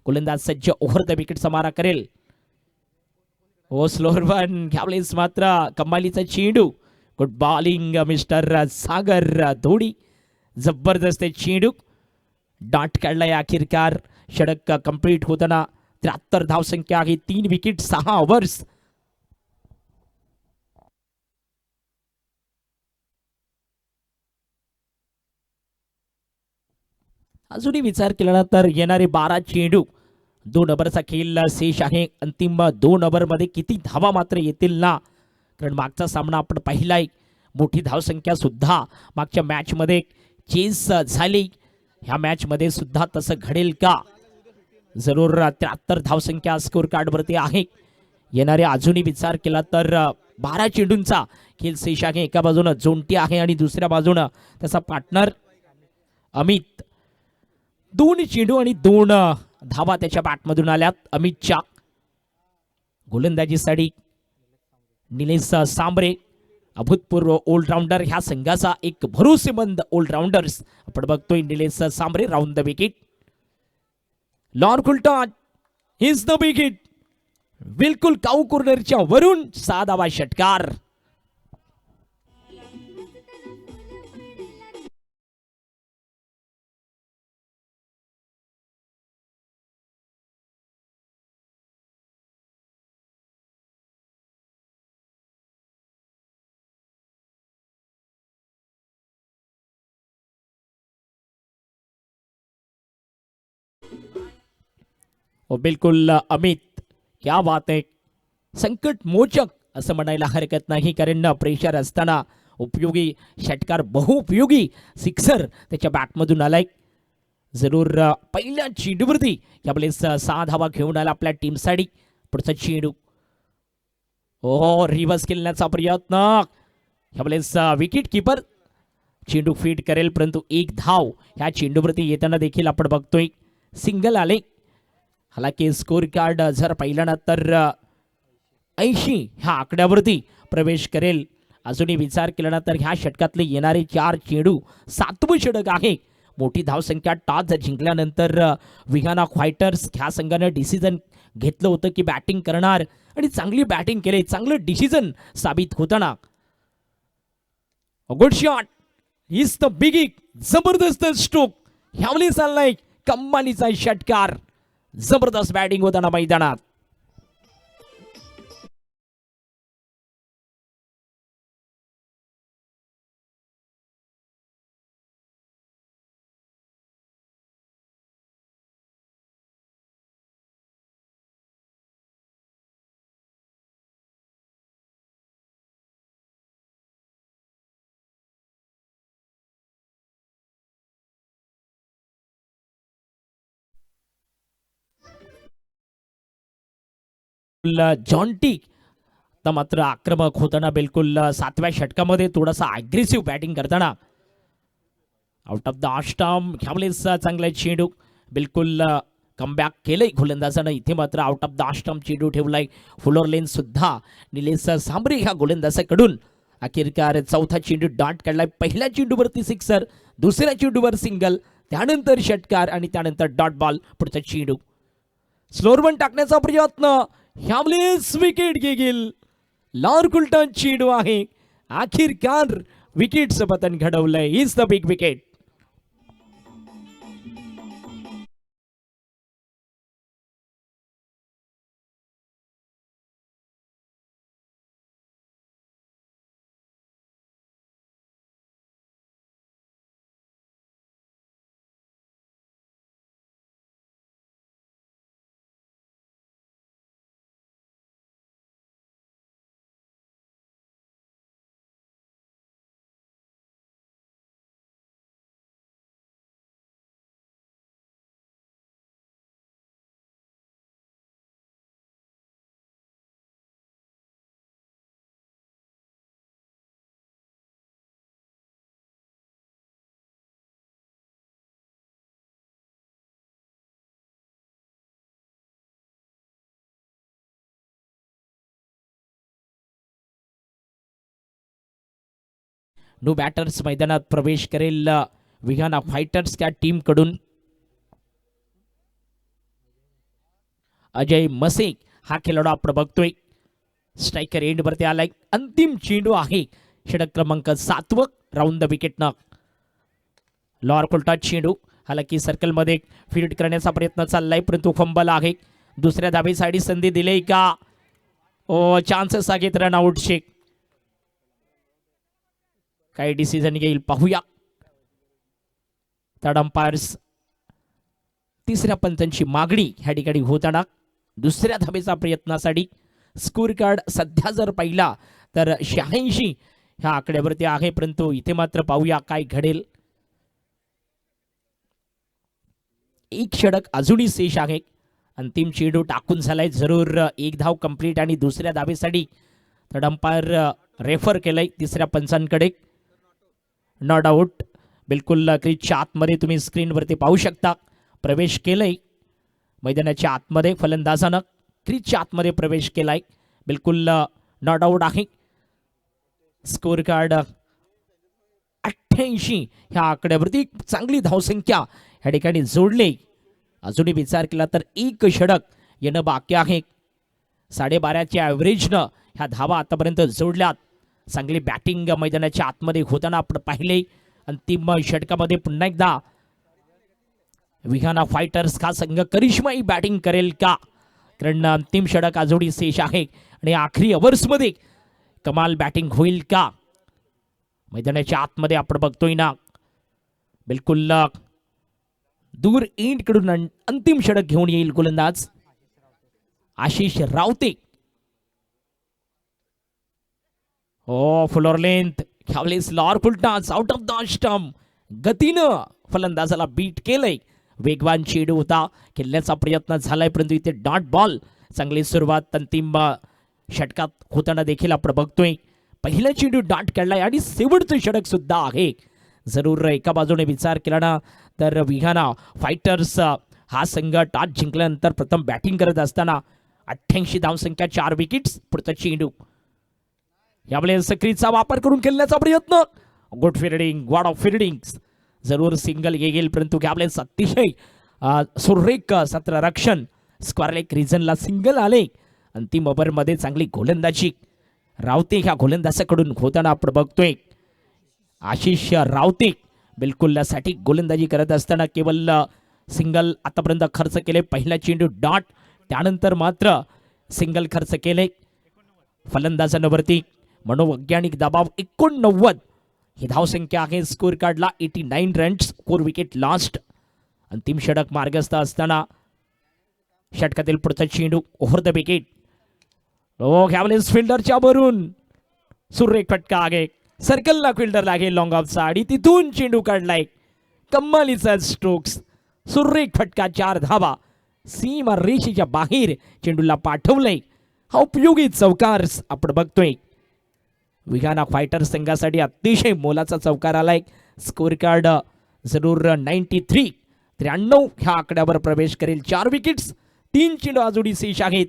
गोलंदाज सज्ज. ओव्हर द विकेटचा मारा करेल. ओ स्लोअर वन यावेळेस मात्र कमालीचा चेंडू. गुड बॉलिंग मिस्टर सागर धोडी. जबरदस्त चेंडू डॉट काढलाय. अखेरकार षटक कंप्लीट होताना 73 धावसंख्या आहे. 3 विकेट 6 ओव्हर्स. अजूनही विचार केला ना तर येणारे 12 चेंडू 2 ओव्हरचा खेळ शेष आहे. अंतिम 2 ओव्हरमध्ये किती धावा मात्र येतील ना, कारण मागचा सामना आपण पाहिलाय, मोठी धावसंख्या सुद्धा मागच्या मॅचमध्ये चेस झाली. ह्या मॅचमध्ये सुद्धा तसं घडेल का? जरूर 73 धावसंख्या स्कोर कार्डवरती आहे. येणारे अजूनही विचार केला तर 12 चेंडूंचा खेळ शेष आहे. एका बाजूनं जोंटी आहे आणि दुसऱ्या बाजूनं त्याचा पार्टनर अमित. 2 चेंडू आणि 2 धावा त्याच्या बॅटमधून आल्यात. अमितच्या गोलंदाजीसाठी निलेश सांबरे अभूतपूर्व ऑलराऊंडर, ह्या संघाचा एक भरोसेमंद ऑलराऊंडर्स आपण बघतोय. Nilesh Sambare round the wicket. लॉन कुलटॉन इज द विकेट. बिलकुल काऊ कॉर्नरच्या वरून 6 धावा षटकार. बिलकुल अमित, क्या बात आहे. संकट मोचक असं म्हणायला हरकत नाही, कारण प्रेशर असताना उपयोगी षटकार, बहुउपयोगी सिक्सर त्याच्या बॅटमधून आलाय. जरूर पहिल्या चेंडूवरती यावेळेस 6 धावा घेऊन आला आपल्या टीमसाठी. पुढचा चेंडू ओ रिव्हर्स केल्याचा प्रयत्न. यावेळेस विकेट किपर चेंडू फीड करेल, परंतु 1 धाव ह्या चेंडूवरती येताना देखील आपण बघतोय. सिंगल आले. हालाकी स्कोर कार्ड जर पाहिलं ना तर 80 ह्या आकड्यावरती प्रवेश करेल. अजूनही विचार केला ना तर ह्या षटकातले येणारे 4 चेंडू 7वं षटक आहे. मोठी धावसंख्या टॉस जिंकल्यानंतर विहाना फायटर्स ह्या संघानं डिसिजन घेतलं होतं की बॅटिंग करणार आणि चांगली बॅटिंग केली. चांगलं डिसिजन साबित होताना गुड शॉट इज द बिगिंग. जबरदस्त स्ट्रोक ह्यावेळी चाललाय. कमालीचा षटकार. जबरदस्त बॅटिंग होताना मैदानात. जॉन्टी आता मात्र आक्रमक होताना, बिलकुल 7व्या षटकामध्ये थोडासा अग्रेसिव्ह बॅटिंग करताना आउट ऑफ द स्टंप. ह्यावेळेस चांगला चेंडू, बिलकुल कमबॅक केलंय गोलंदाजानं. इथे मात्र आउट ऑफ द स्टंप चेंडू ठेवलाय. फुलर लेन सुद्धा निलेश सांबरे ह्या गोलंदाजाकडून. अखेरकार चौथा चेंडू डॉट काढलाय. पहिल्या चेंडूवरती सिक्सर, दुसऱ्या चेंडूवर सिंगल, त्यानंतर षटकार आणि त्यानंतर डॉट बॉल. पुढचा चेंडू स्लोअर टाकण्याचा प्रयत्न. ह्यावेळेस विकेट गेल. लॉर्कुल्टन चेंडू आहे. अखेरकार विकेटचं पतन घडवलंय. Is the big wicket. No batters मैदानात प्रवेश करेल विहाना फायटर्स त्या टीम कडून. अजय मसे हा खेळाडू आपण बघतोय. स्ट्रायकर एंड वरती आलाय. अंतिम चेंडू आहे षटक क्रमांक 7 राऊंड द विकेट न. लॉर्कुल्टा चेंडू हालाकी सर्कल मध्ये फील्ड करण्याचा प्रयत्न चाललाय, परंतु फंबल आहे. दुसऱ्या धावेसाठी संधी दिली का? ओ चान्सेस आहेत रन आउट चे. काय डिसिजन घेईल पाहूया. थर्ड अंपायर्स तिसऱ्या पंचांची मागणी ह्या ठिकाणी होताना दुसऱ्या धाबेचा प्रयत्नासाठी स्कोर कार्ड सध्या जर पाहिला तर 86 ह्या आकड्यावरती आहे, परंतु इथे मात्र पाहूया काय घडेल. एक षटक अजूनही शेष आहे. अंतिम चेंडू टाकून झालाय, जरूर एक धाव कंप्लीट आणि दुसऱ्या धाबेसाठी तर अंपायर रेफर केलंय तिसऱ्या पंचांकडे. Not out. बिलकुल क्रीजच्या आतमध्ये तुम्ही स्क्रीनवरती पाहू शकता प्रवेश केलंय मैदानाच्या आतमध्ये. फलंदाजानं क्रीजच्या आतमध्ये प्रवेश केलाय. बिलकुल नॉट आउट आहे. स्कोर कार्ड 88 ह्या आकड्यावरती चांगली धावसंख्या ह्या ठिकाणी जोडले. अजूनही विचार केला तर एक षटक येणं बाकी आहे. 12.5च्या ॲव्हरेजनं ह्या धावा आतापर्यंत जोडल्यात. चांगली बॅटिंग मैदानाच्या आतमध्ये होताना आपण पाहिले. अंतिम षटकामध्ये पुन्हा एकदा विहाना फायटर्स हा संघ करिश्माई बॅटिंग करेल का, कारण अंतिम षटक अजूनही शेष आहे आणि आखरी ओव्हर्समध्ये कमाल बॅटिंग होईल का. मैदानाच्या आतमध्ये आपण बघतोय ना, बिलकुल दूर एंड कडून अंतिम षटक घेऊन येईल गोलंदाज आशिष रावते. हो, फ्लोर लेंथ ह्यावेळेस लॉर फुलटाच आउट ऑफ द स्टंप. गतीनं फलंदाजाला बीट केलंय. वेगवान चेंडू होता, खेळण्याचा प्रयत्न झालाय, परंतु इथे डॉट बॉल. चांगली सुरुवात अंतिम षटकात होताना देखील आपण बघतोय. पहिला चेंडू डॉट काढलाय आणि शेवटचं षटक सुद्धा आहे. जरूर एका बाजूने विचार केला ना तर विहाना फायटर्स हा संघ टॉस जिंकल्यानंतर प्रथम बॅटिंग करत असताना 88 धावसंख्या, 4 विकेट्स. पुढचा चेंडू यावेळेस सक्रीचा वापर करून खेळण्याचा प्रयत्न. Good fielding, God of fielding. जरूर सिंगल येईल, परंतु यावेळेस अतिशय सुरेख सत्ररक्षण. स्क्वेअरलेग रिजनला सिंगल आले. अंतिम ओव्हरमध्ये चांगली गोलंदाजी रावते ह्या गोलंदाजाकडून होताना आपण बघतोय. आशिष रावते बिलकुल साठी गोलंदाजी करत असताना केवळ सिंगल आतापर्यंत खर्च केले. पहिला चेंडू डॉट, त्यानंतर मात्र सिंगल खर्च केले. फलंदाजांवरती मनोवैज्ञानिक दबाव 89 ही धावसंख्या आहे. स्कोर कार्डला 89 रन्स, 4 विकेट लास्ट. अंतिम षटक मार्गस्थ असताना षटकातील पुढचा चेंडू ओव्हर द विकेट. ह्यावेळेस फिल्डरच्या वरून सुरेख फटका आहे. सर्कलला फिल्डर लागेल लॉंग ऑफचा आणि तिथून चेंडू काढलाय. कम्मालीचा स्ट्रोक्स, सुरेख फटका, 4 धावा. सीमा रेषेच्या बाहेर चेंडूला पाठवलंय. हा उपयोगी चौकार आपण बघतोय. विहाना फायटर संघासाठी अतिशय मोलाचा चौकार आलाय. स्कोर कार्ड जरूर 93 ह्या आकड्यावर प्रवेश करेल. 4 विकेट्स, 3 चेंडू अजूनही शेष आहेत.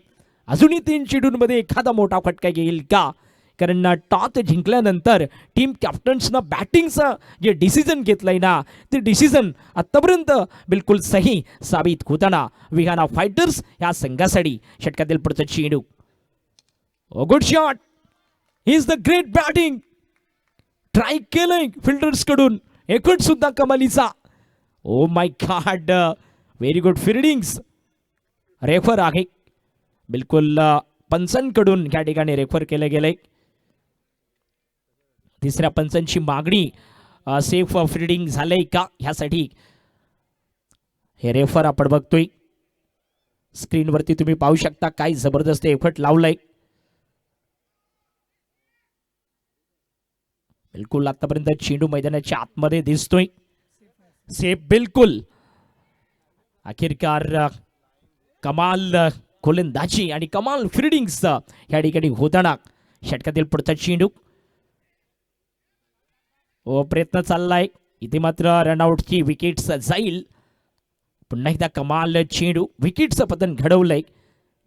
अजूनही 3 चेंडूंमध्ये एखादा मोठा फटका येईल का, कारण टॉस जिंकल्यानंतर टीम कॅप्टन्सनं बॅटिंगचं जे डिसिजन घेतलंय ना, ते डिसिजन आतापर्यंत बिलकुल सही साबित होताना विहाना फायटर्स ह्या संघासाठी षटकातील पुढचा चेंडू. Good shot, he is the great batting. Try केलंय फिल्डर्स कडून, एफर्ट सुद्धा कमालीचा. Oh my god, very good fieldings. Refer आहे बिलकुल पंचांकडून या ठिकाणी रेफर केले गेले. तिसऱ्या पंचांची मागणी सेफ फिल्डिंग झालंय का ह्यासाठी हे रेफर आपण बघतोय. स्क्रीनवरती तुम्ही पाहू शकता काय जबरदस्त एफर्ट लावलाय. बिलकुल आतापर्यंत चेंडू मैदानाच्या आतमध्ये दिसतोय. सेफ बिलकुल. अखेरकार कमाल गोलंदाजी आणि कमाल फिल्डिंग्स या ठिकाणी होताना षटकातील पुढचा चेंडू. प्रयत्न चाललाय. इथे मात्र रनआउटची विकेट्स जाईल. पुन्हा एकदा कमाल चेंडू, विकेटचं पतन घडवलंय.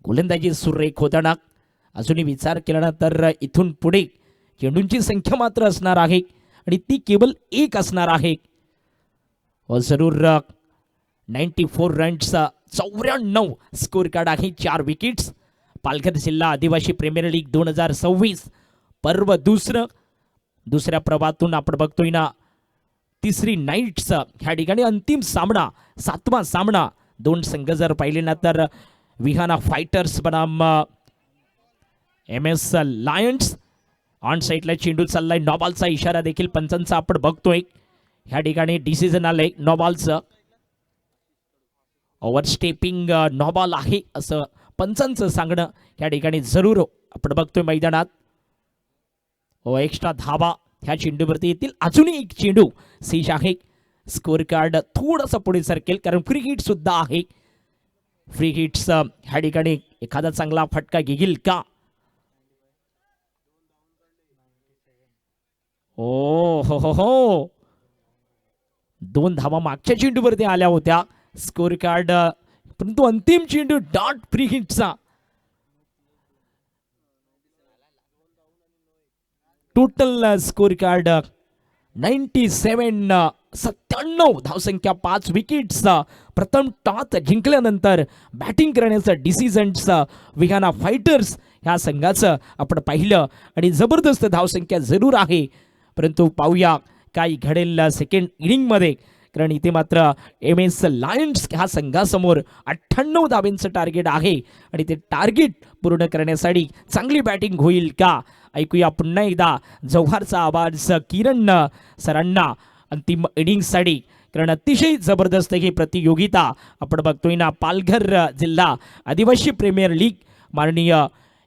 गोलंदाजी सुरेख होताना अजूनही विचार केला तर इथून पुढे चेंडूंची संख्या मात्र असणार आहे आणि ती केवळ 1 असणार आहे. जरूर 94 रन्स, 94 स्कोर कार्ड आहे. 4 विकेट्स. पालघर जिल्हा आदिवासी प्रीमियर लीग 2026 पर्व दुसऱ्या प्रवाहातून आपण बघतोय ना, तिसरी नाईट्स ह्या ठिकाणी अंतिम सामना, 7वा सामना. 2 संघ जर पाहिले ना तर विहाना फायटर्स बनाम MS लायन्स. ऑन साईडला चेंडू चाललाय. नॉबॉलचा इशारा देखील पंचांचा आपण बघतोय. ह्या ठिकाणी डिसिजन आलंय नॉबॉलचं. ओव्हरस्टेपिंग नो बॉल आहे असं पंचांचं सांगणं या ठिकाणी जरूर आपण बघतोय मैदानात. एक्स्ट्रा धावा ह्या चेंडूवरती येतील. अजूनही एक चेंडू सीश आहे. स्कोअर कार्ड थोडंसं पुढे सरकेल कारण फ्री हिट सुद्धा आहे. फ्री हिट्स ह्या ठिकाणी एखादा चांगला फटका घेईल का? ओ हो हो हो, 2 धावा मागच्या चेंडूवरती आल्या होत्या. स्कोअर कार्ड परंतु अंतिम चेंडू डॉट फ्री हिटचा. टोटल स्कोअर कार्ड 97 धावसंख्या 5 विकेट्स. प्रथम टॉस जिंकल्यानंतर बॅटिंग करण्याचं डिसिजन्स विहाना फायटर्स ह्या संघाचं आपण पाहिलं आणि जबरदस्त धावसंख्या जरूर आहे. परंतु पाहूया काय घडेल सेकंड इनिंगमध्ये, कारण इथे मात्र MS लायन्स ह्या संघासमोर 98 धाब्यांचं टार्गेट आहे आणि ते टार्गेट पूर्ण करण्यासाठी चांगली बॅटिंग होईल का? ऐकूया पुन्हा एकदा जव्हारचा आवाज किरण सरांना अंतिम इनिंगसाठी, कारण अतिशय जबरदस्त ही प्रतियोगिता आपण बघतोय ना. पालघर जिल्हा आदिवासी प्रीमियर लीग माननीय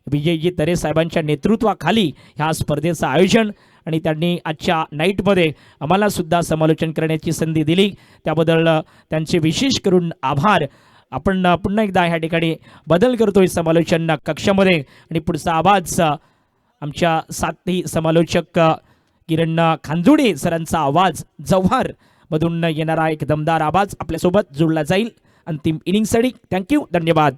विजयजी तरे साहेबांच्या नेतृत्वाखाली ह्या स्पर्धेचं आयोजन आणि त्यांनी आजच्या नाईटमध्ये आम्हाला सुद्धा समालोचन करण्याची संधी दिली, त्याबद्दल त्यांचे विशेष करून आभार. आपण पुन्हा एकदा ह्या ठिकाणी बदल करतोय समालोचन कक्षामध्ये आणि पुढचा आवाज आमच्या साथी समालोचक किरण खांजोडे सरांचा आवाज जव्हार मधून येणारा एक दमदार आवाज आपल्यासोबत जोडला जाईल अंतिम इनिंगसाठी. थँक्यू, धन्यवाद.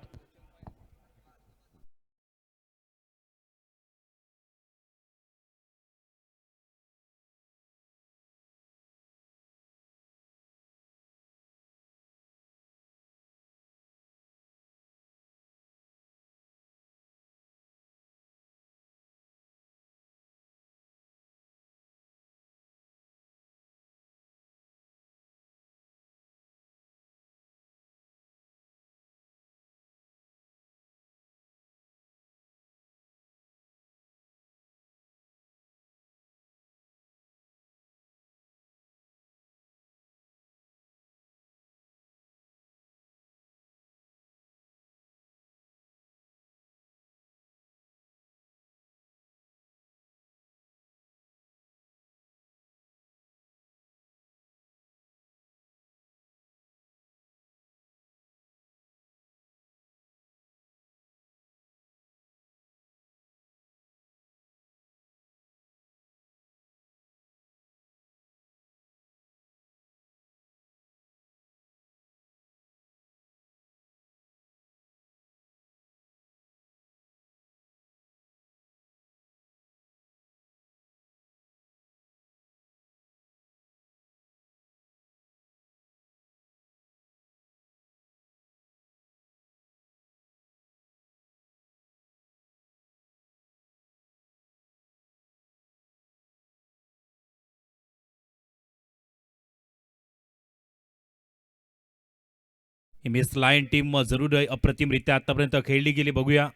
MS लायन टीम जरूर अप्रतिमरित्या आतापर्यंत खेळली गेली. बघूया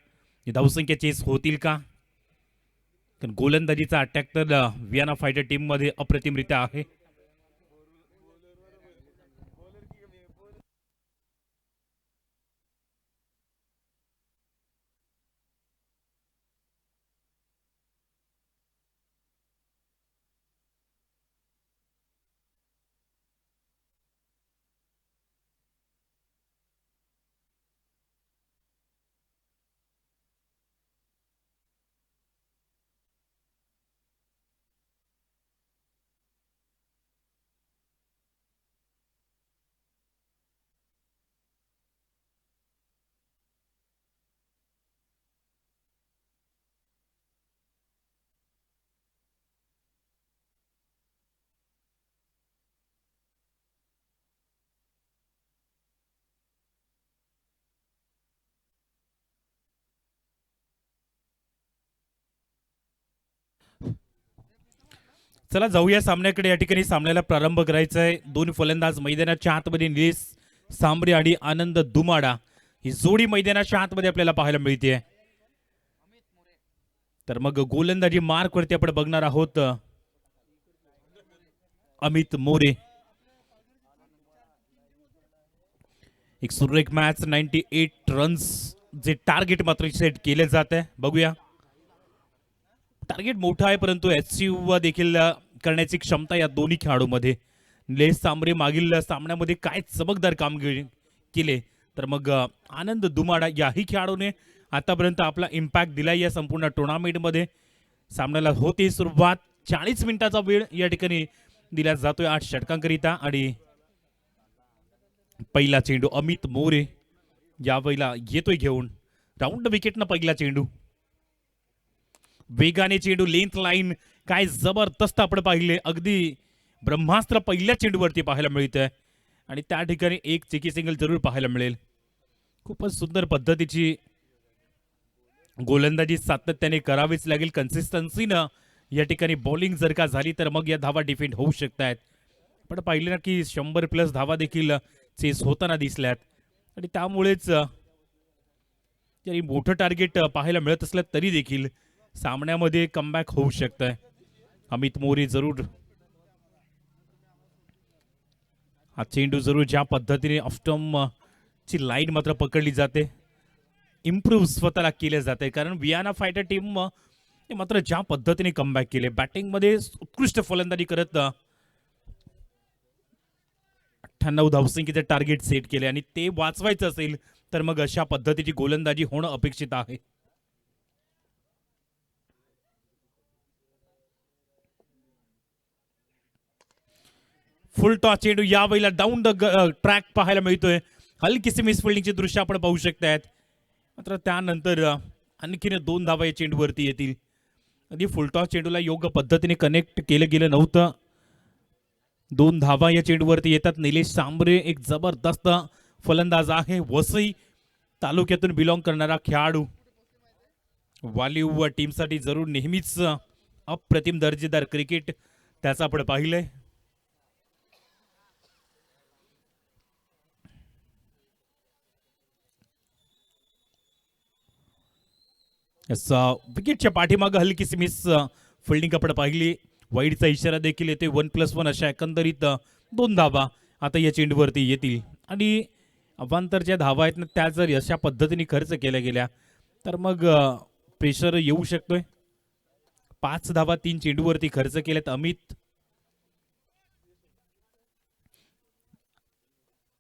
धावसंख्या चेस होतील का, कारण गोलंदाजीचा अटॅक तर वियाना फायटर टीम मध्ये अप्रतिमरित्या आहे. चला जाऊया सामन्याकडे. या ठिकाणी सामन्याला प्रारंभ करायचा आहे. दोन फलंदाज मैदानाच्या आतमध्ये निलेश सांबरे आणि आनंद दुमाडा ही जोडी मैदानाच्या आतमध्ये आपल्याला पाहायला मिळते. तर मग गोलंदाजी मार्क वरती आपण बघणार आहोत अमित मोरे. एक सुरेख मॅच 98 रन्स जे टार्गेट मात्र सेट केले जात आहे. बघूया, टार्गेट मोठा आहे परंतु अचीव्ह देखील करण्याची क्षमता या दोन्ही खेळाडूंमध्ये. निलेश सांबरे मागील सामन्यामध्ये काय चमकदार कामगिरी केले, तर मग आनंद दुमाडा याही खेळाडूने आतापर्यंत आपला इम्पॅक्ट दिलाय या संपूर्ण टुर्नामेंटमध्ये. सामन्याला होती सुरुवात. 40 मिनिटाचा वेळ या ठिकाणी दिला जातोय 8 षटकांकरिता. आणि पहिला चेंडू अमित मोरे या वेळेला येतोय घेऊन राऊंड विकेटनं पहिला चेंडू. वेगाने चेंडू, लेंथ लाईन काय जबरदस्त आपण पाहिले. अगदी ब्रह्मास्त्र पहिल्या चेंडूवरती पाहायला मिळतंय आणि त्या ठिकाणी एक चिकी सिंगल जरूर पाहायला मिळेल. खूपच सुंदर पद्धतीची गोलंदाजी सातत्याने करावीच लागेल. कन्सिस्टन्सीनं या ठिकाणी बॉलिंग जर का झाली तर मग या धावा डिफेंड होऊ शकतात. पण पाहिले ना की 100+ धावा देखील चेस होताना दिसल्यात आणि त्यामुळेच जरी मोठं टार्गेट पाहायला मिळत असलं तरी देखील सामन्यामध्ये कमबॅक होऊ शकतंय. अमित मोरे जरूर हा चेंडू जरूर ज्या पद्धतीने ऑफस्टम ची लाईन मात्र पकडली जाते, इम्प्रूव्ह स्वतःला केले जाते. कारण वियाना फायटर टीम मात्र ज्या पद्धतीने कमबॅक केले, बॅटिंगमध्ये उत्कृष्ट फलंदाजी करत 98 धावसंख्येचे टार्गेट सेट केले आणि ते वाचवायचं असेल तर मग अशा पद्धतीची गोलंदाजी होणं अपेक्षित आहे. फुल टॉस चेंडू या वेळेला डाऊन द ट्रॅक पाहायला मिळतोय. हलकीशी मिसफिल्डिंगची दृश्य आपण पाहू शकतायत. मात्र त्यानंतर आणखीन 2 धावा या चेंडूवरती येतील. आधी फुलटॉस चेंडूला योग्य पद्धतीने कनेक्ट केलं गेलं नव्हतं. 2 धावा या चेंडूवरती येतात. निलेश सांबरे एक जबरदस्त फलंदाज आहे. वसई तालुक्यातून बिलॉंग करणारा खेळाडू. वालीव टीमसाठी जरूर नेहमीच अप्रतिम दर्जेदार क्रिकेट त्याचं आपण पाहिलंय. विकेटच्या पाठीमागं हलकीशी मिस फिल्डिंग आपण पाहिली. वाईडचा इशारा देखील येते. 1+1 अशा एकंदरीत 2 धावा आता या चेंडूवरती येतील आणि अवांतर ज्या धावा आहेत ना त्या जर अशा पद्धतीने खर्च केल्या गेल्या तर मग प्रेशर येऊ शकतोय. 5 धावा 3 चेंडूवरती खर्च केल्यात अमित.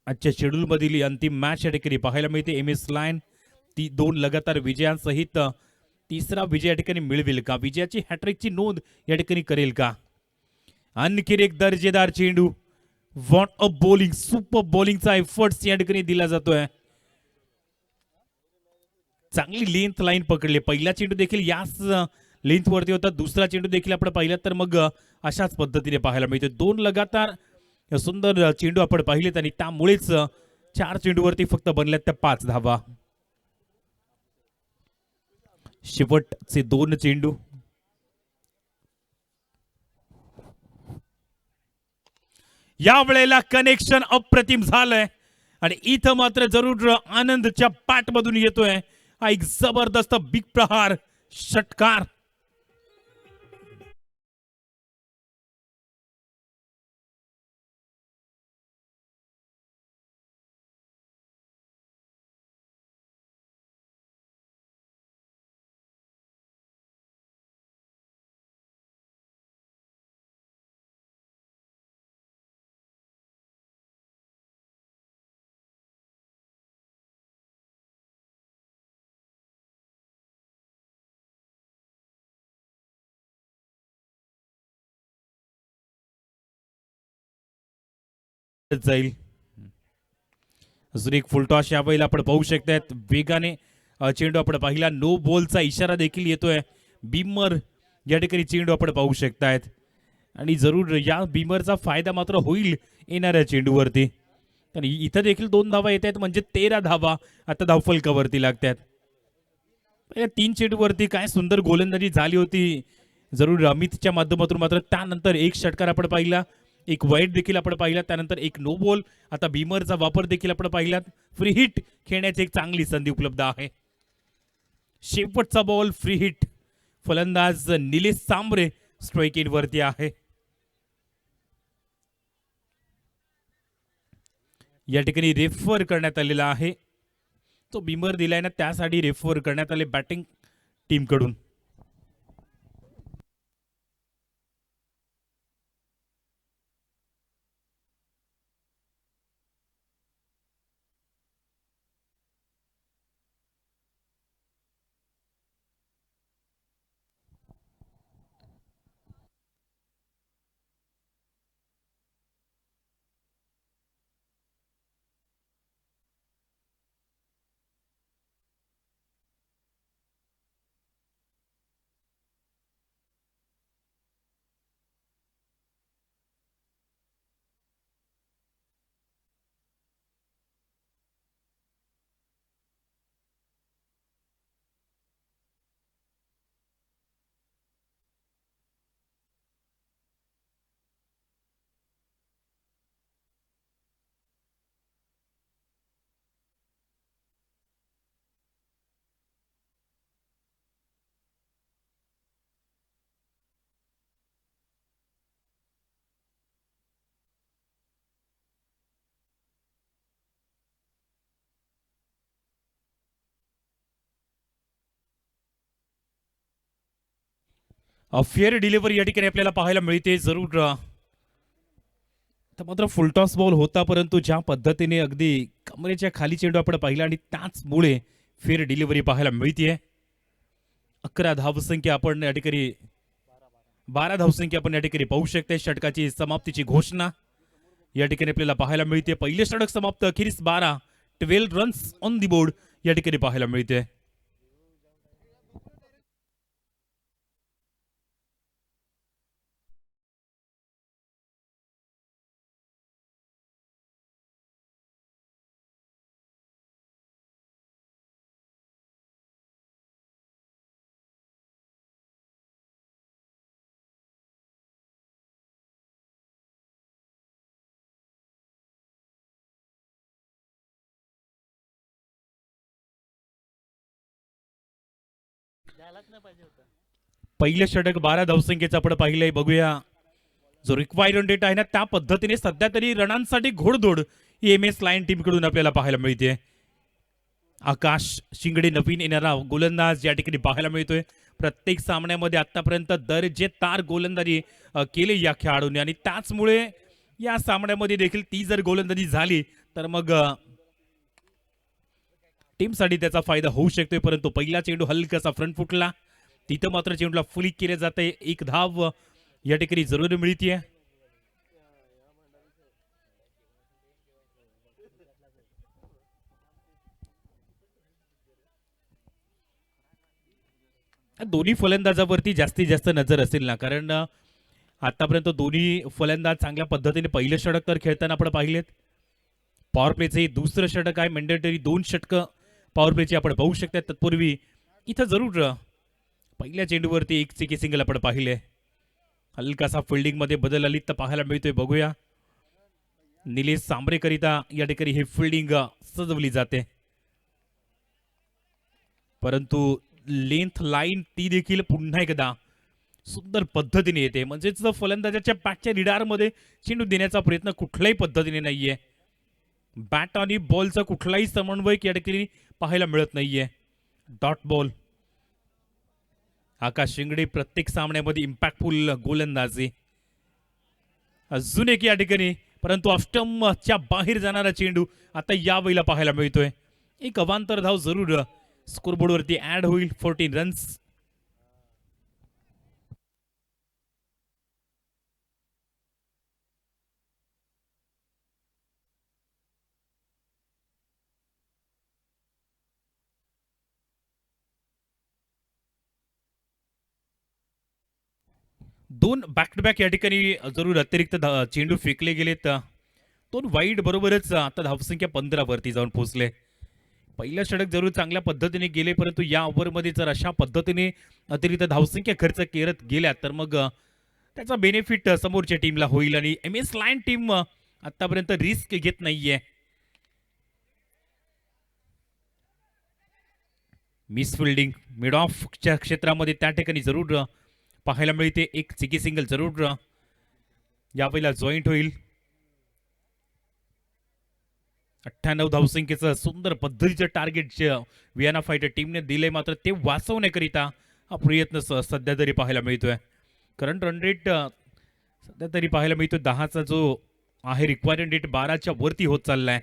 आजच्या शेड्यूल मधील अंतिम मॅच या ठिकाणी पाहायला मिळते. MS लायन ती 2 लगातार विजयांसहित 3रा विजय या ठिकाणी मिळवेल का? विजयाची हॅट्रिकची नोंद या ठिकाणी करेल का? आणखी एक दर्जेदार चेंडू. व्हॉट अ बॉलिंग, सुपर बॉलिंगचा एफर्ट्स या ठिकाणी दिला जातोय. चांगली लेंथ लाईन पकडली. पहिला चेंडू देखील याच लेंथ वरती होता. दुसरा चेंडू देखील आपण पाहिला तर मग अशाच पद्धतीने पाहायला मिळते. 2 लगातार सुंदर चेंडू आपण पाहिलेत आणि त्यामुळेच 4 चेंडूवरती फक्त बनल्यात त्या 5 धावा. शेवटचे 2 चेंडू. या वेळेला कनेक्शन अप्रतिम झालंय आणि इथं मात्र जरूर आनंदच्या पाठमधून येतोय हा एक जबरदस्त बिग प्रहार षटकार. जाईल. अजून एक फुलटॉस या वेळेला आपण पाहू शकतात. वेगाने चेंडू आपण पाहिला. नो बॉलचा इशारा देखील येतोय. बीमर या ठिकाणी चेंडू आपण पाहू शकतायत आणि जरूर या बीमरचा फायदा मात्र होईल येणाऱ्या चेंडूवरती. आणि इथं देखील 2 धावा येत आहेत म्हणजे 13 धावा आता धावफलकावरती लागतात. 3 चेंडूवरती काय सुंदर गोलंदाजी झाली होती जरूर अमितच्या माध्यमातून. मात्र त्यानंतर एक षटकार आपण पाहिला, एक वाईट देखील आपण पाहिला, त्यानंतर एक नो बॉल. आता बीमरचा वापर देखील आपण पाहिला. फ्री हिट खेळण्याची एक चांगली संधी उपलब्ध आहे. शेवटचा बॉल फ्री हिट. फलंदाज निलेश सांबरे स्ट्राईक इन वरती आहे. या ठिकाणी रेफर करण्यात आलेला आहे. तो बिमर दिलाय ना, त्यासाठी रेफर करण्यात आले बॅटिंग टीम कडून. फेअर डिलिव्हरी या ठिकाणी आपल्याला पाहायला मिळते जरूर. तर मात्र फुलटॉस बॉल होता, परंतु ज्या पद्धतीने अगदी कमरेच्या खाली चेंडू आपण पाहिला आणि त्याचमुळे फेअर डिलिव्हरी पाहायला मिळते. 11 धावसंख्या आपण या ठिकाणी 12 धावसंख्या आपण या ठिकाणी पाहू शकते. षटकाची समाप्तीची घोषणा या ठिकाणी आपल्याला पाहायला मिळते. पहिले षटक समाप्त, अखेरीस 12 रन्स ऑन दी बोर्ड या ठिकाणी पाहायला मिळते. पहिलं षटक 12 धावसंख्येचं आपण पाहिलंय. बघूया जो रिक्वायर्ड रन रेट आहे ना, त्या पद्धतीने सध्या तरी रनांसाठी घोडदौड एम एस लायन टीम कडून आपल्याला पाहायला मिळते. आकाश शिंगडे नवीन येणारा गोलंदाज या ठिकाणी पाहायला मिळतोय. प्रत्येक सामन्यामध्ये आतापर्यंत दर्जेदार गोलंदाजी केली या खेळाडूंनी आणि त्याचमुळे या सामन्यामध्ये देखील ती जर गोलंदाजी झाली तर मग टीमसाठी त्याचा फायदा होऊ शकतोय. परंतु पहिला चेंडू हलकासा फ्रंट फुटला, तिथं मात्र चेंडूला फ्लिक केले जाते. एक धाव या ठिकाणी जरूर मिळतीये. दोन्ही फलंदाजावरती जास्तीत जास्त नजर असेल ना, कारण आतापर्यंत दोन्ही फलंदाज चांगल्या पद्धतीने पहिलं षटक तर खेळताना आपण पाहिलेत. पॉवर प्लेचे दुसरं षटक आहे, मॅन्डेटरी 2 षटकं पॉवर प्लेचे आपण पाहू शकता. तत्पूर्वी इथं जरूर पहिल्या चेंडूवरती एक चिकी सिंगल आपण पाहिले. हलकासा फिल्डिंग मध्ये बदल आली तर पाहायला मिळतोय. बघूया निलेश सांबरेकरिता या ठिकाणी ही फिल्डिंग सजवली जाते, परंतु लेंथ लाईन ती देखील पुन्हा एकदा सुंदर पद्धतीने येते. म्हणजेच फलंदाजाच्या बॅटच्या रिडारमध्ये चेंडू देण्याचा प्रयत्न कुठल्याही पद्धतीने नाहीये. बॅट आणि बॉलचा कुठलाही समन्वय या ठिकाणी पाहायला मिळत नाहीये. Dot ball. आकाश शिंगडे प्रत्येक सामन्यामध्ये इम्पॅक्टफुल गोलंदाजी. अजून एक या ठिकाणी, परंतु ऑफस्टंपच्या बाहेर जाणारा चेंडू आता यावेळेला पाहायला मिळतोय. एक अवांतर धाव जरूर स्कोरबोर्डवरती ऍड होईल. 14 रन्स. दोन बॅक टू बॅक या ठिकाणी जरूर अतिरिक्त चेंडू फेकले गेलेत. 2 वाईड बरोबरच आता धावसंख्या 15 वरती जाऊन पोहोचले. पहिलं षटक जरूर चांगल्या पद्धतीने गेले, परंतु या ओव्हरमध्ये जर अशा पद्धतीने अतिरिक्त धावसंख्या खर्च करत गेल्या तर मग त्याचा बेनिफिट समोरच्या टीमला होईल आणि एम एस लायन टीम आतापर्यंत रिस्क घेत नाहीये. मिस फिल्डिंग मिड ऑफच्या क्षेत्रामध्ये त्या ठिकाणी जरूर पाहायला मिळते. एक चिकी सिंगल जरूर यावेळेला जॉईंट होईल. 98 धावसंख्येचं सुंदर पद्धतीचं टार्गेट जे वियाना फायटर टीमने दिलंय, मात्र ते वाचवण्याकरिता हा प्रयत्न सध्या तरी पाहायला मिळतोय. करंट रन रेट सध्या तरी पाहायला मिळतोय 10चा जो आहे, रिक्वायर्ड रेट 12च्या वरती होत चाललाय.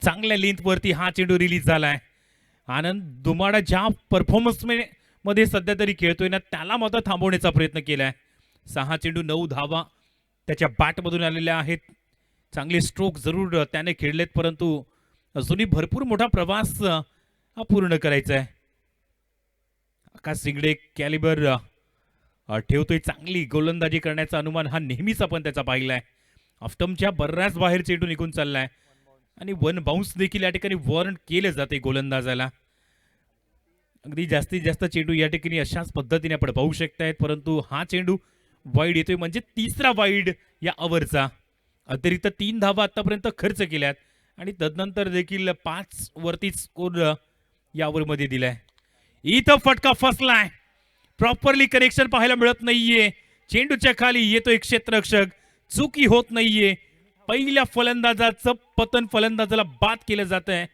चांगल्या लेंथ वरती हा चेंडू रिलीज झालाय. आनंद दुमाडा ज्या परफॉर्मन्स मध्ये सध्या तरी खेळतोय ना, त्याला मात्र थांबवण्याचा प्रयत्न केलाय. 6 चेंडू 9 धावा त्याच्या बॅटमधून आलेल्या आहेत. चांगले स्ट्रोक जरूर त्याने खेळलेत, परंतु अजूनही भरपूर मोठा प्रवास हा पूर्ण करायचा आहे. आकाश सिंगडे कॅलिबर ठेवतोय. चांगली गोलंदाजी करण्याचा अनुमान हा नेहमीच आपण त्याचा पाहिलाय. ऑफ्टमच्या बऱ्याच बाहेर चेंडू निघून चाललाय आणि वन बाउन्स देखील या ठिकाणी वॉरंट केले जाते गोलंदाजाला. अगदी जास्तीत जास्त चेंडू या ठिकाणी अशाच पद्धतीने आपण पाहू शकतायत, परंतु हा चेंडू वाईड येतोय, म्हणजे तिसरा वाईड या ओव्हरचा. अतिरिक्त 3 धावा आतापर्यंत खर्च केल्यात आणि तदनंतर देखील 5 वरती स्कोर या ओव्हरमध्ये दिलाय. इथं फटका फसलाय. प्रॉपरली कनेक्शन पाहायला मिळत नाहीये. चेंडूच्या खाली येतोय क्षेत्ररक्षक. चुकी होत नाहीये. पहिल्या फलंदाजाचं पतन फलंदाजाला बाद केलं जात आहे.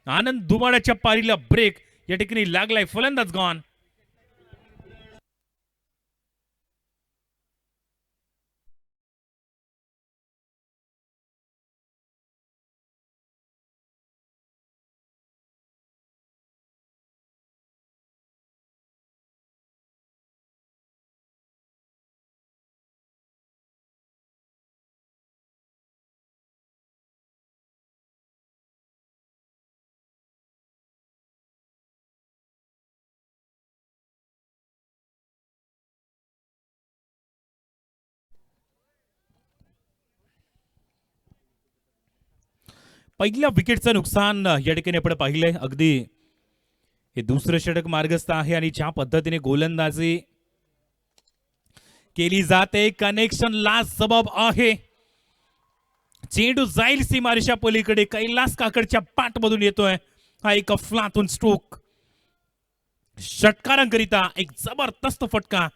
आनंद दुमाडाच्या पारीला ब्रेक या ठिकाणी लागलाय. फलंदाज गॉन. पहिल्या विकेटचं नुकसान या ठिकाणी आपण पाहिलंय. अगदी हे दुसरं षटक मार्गस्थ आहे आणि ज्या पद्धतीने गोलंदाजी केली जाते, कनेक्शनला सबब आहे. चेंडू जाईल सीमारेषा पलीकडे. कैलास काकडच्या पाठमधून येतोय हा एक अफलातून स्ट्रोक. षटकारांकरिता एक जबरदस्त फटका.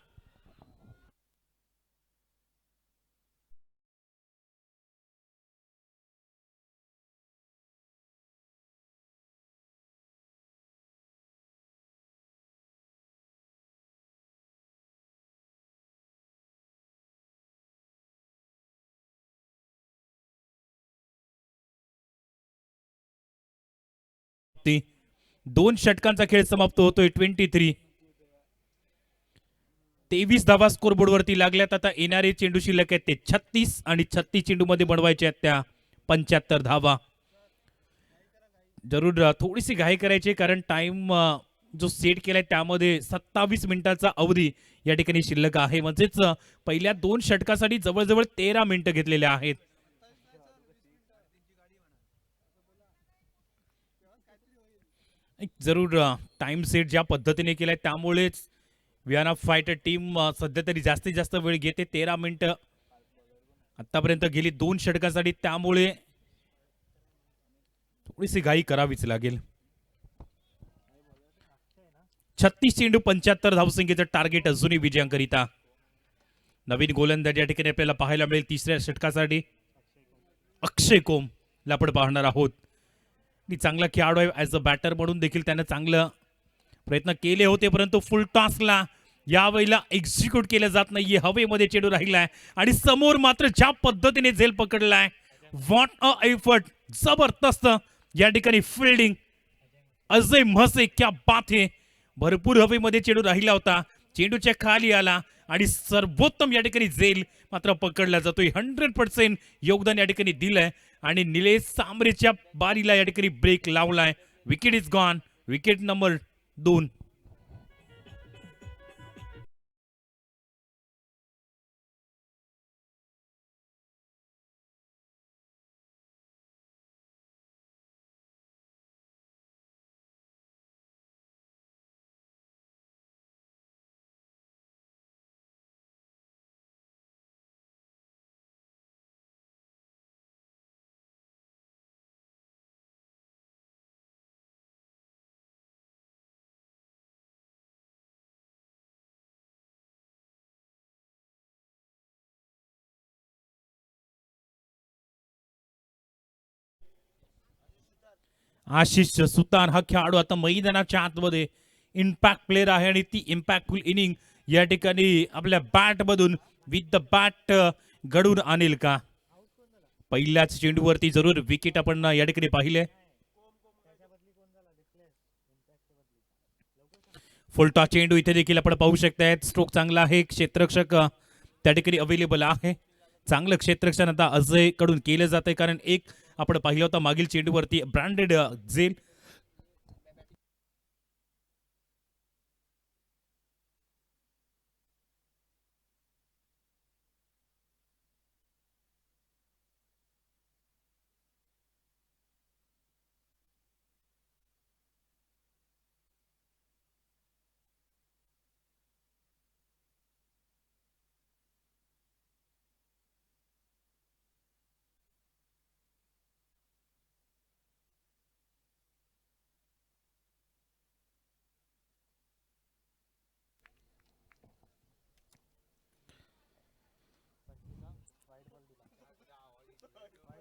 दोन षटकांचा खेळ समाप्त होतोय. 23 धावा स्कोर बोर्ड वरती लागल्यात. आता येणारे चेंडू शिल्लक आहेत ते 36 आणि 36 चेंडू मध्ये बनवायचे आहेत त्या 75 धावा. जरूर थोडीशी घाई करायची, कारण टाइम जो सेट केलाय त्यामध्ये 27 मिनिटाचा अवधी या ठिकाणी शिल्लक आहे. म्हणजेच पहिल्या 2 षटकासाठी जवळजवळ 13 मिनिटं घेतलेले आहेत. जरूर टाइम सेट ज्या पद्धतीने केलाय त्यामुळेच वियाना फायटर टीम सध्या तरी जास्तीत जास्त वेळ घेते. 13 मिनिटं आतापर्यंत गेली 2 षटकांसाठी, त्यामुळे थोडीशी घाई करावीच लागेल. 36 चेंडू 75 धावसंख्येचं टार्गेट अजूनही विजयांकरिता. नवीन गोलंदाज या ठिकाणी आपल्याला पाहायला मिळेल तिसऱ्या षटकासाठी. अक्षय कोमला आपण पाहणार आहोत. चांगला खेळाडू आहे. ॲज अ बॅटर म्हणून देखील त्याने चांगलं प्रयत्न केले होते, परंतु फुल टॉसला यावेळेला एक्झिक्यूट केलं जात नाहीये. हवेमध्ये चेंडू राहिलाय आणि समोर मात्र ज्या पद्धतीने झेल पकडलाय, व्हॉट अ एफर्ट. जबरदस्त या ठिकाणी फिल्डिंग. अजय म्हसे, क्या बात है. भरपूर हवेमध्ये चेंडू राहिला होता, चेंडूच्या खाली आला आणि सर्वोत्तम या ठिकाणी झेल मात्र पकडला जातोय. 100% योगदान या ठिकाणी दिलंय आणि निलेश सांबरेच्या बारीला या ठिकाणी ब्रेक लावलाय. Wicket is gone. Wicket number 2. Ashish Sutar हा खेळाडू आता मैदानाच्या आतमध्ये इम्पॅक्ट प्लेअर आहे आणि ती इम्पॅक्टफुल इनिंग या ठिकाणी आपल्या बॅट मधून विथ द बॅट घडून आणेल का? पहिल्याच चेंडूवरती जरूर विकेट आपण या ठिकाणी पाहिले. फुलटॉ चेंडू इथे देखील आपण पाहू शकताय. स्ट्रोक चांगला आहे. क्षेत्ररक्षक त्या ठिकाणी अवेलेबल आहे. चांगलं क्षेत्ररक्षण आता अजय कडून केलं जातंय कारण एक आपण पाहिलं होतं मागील चेंडूवरती ब्रँडेड झेल.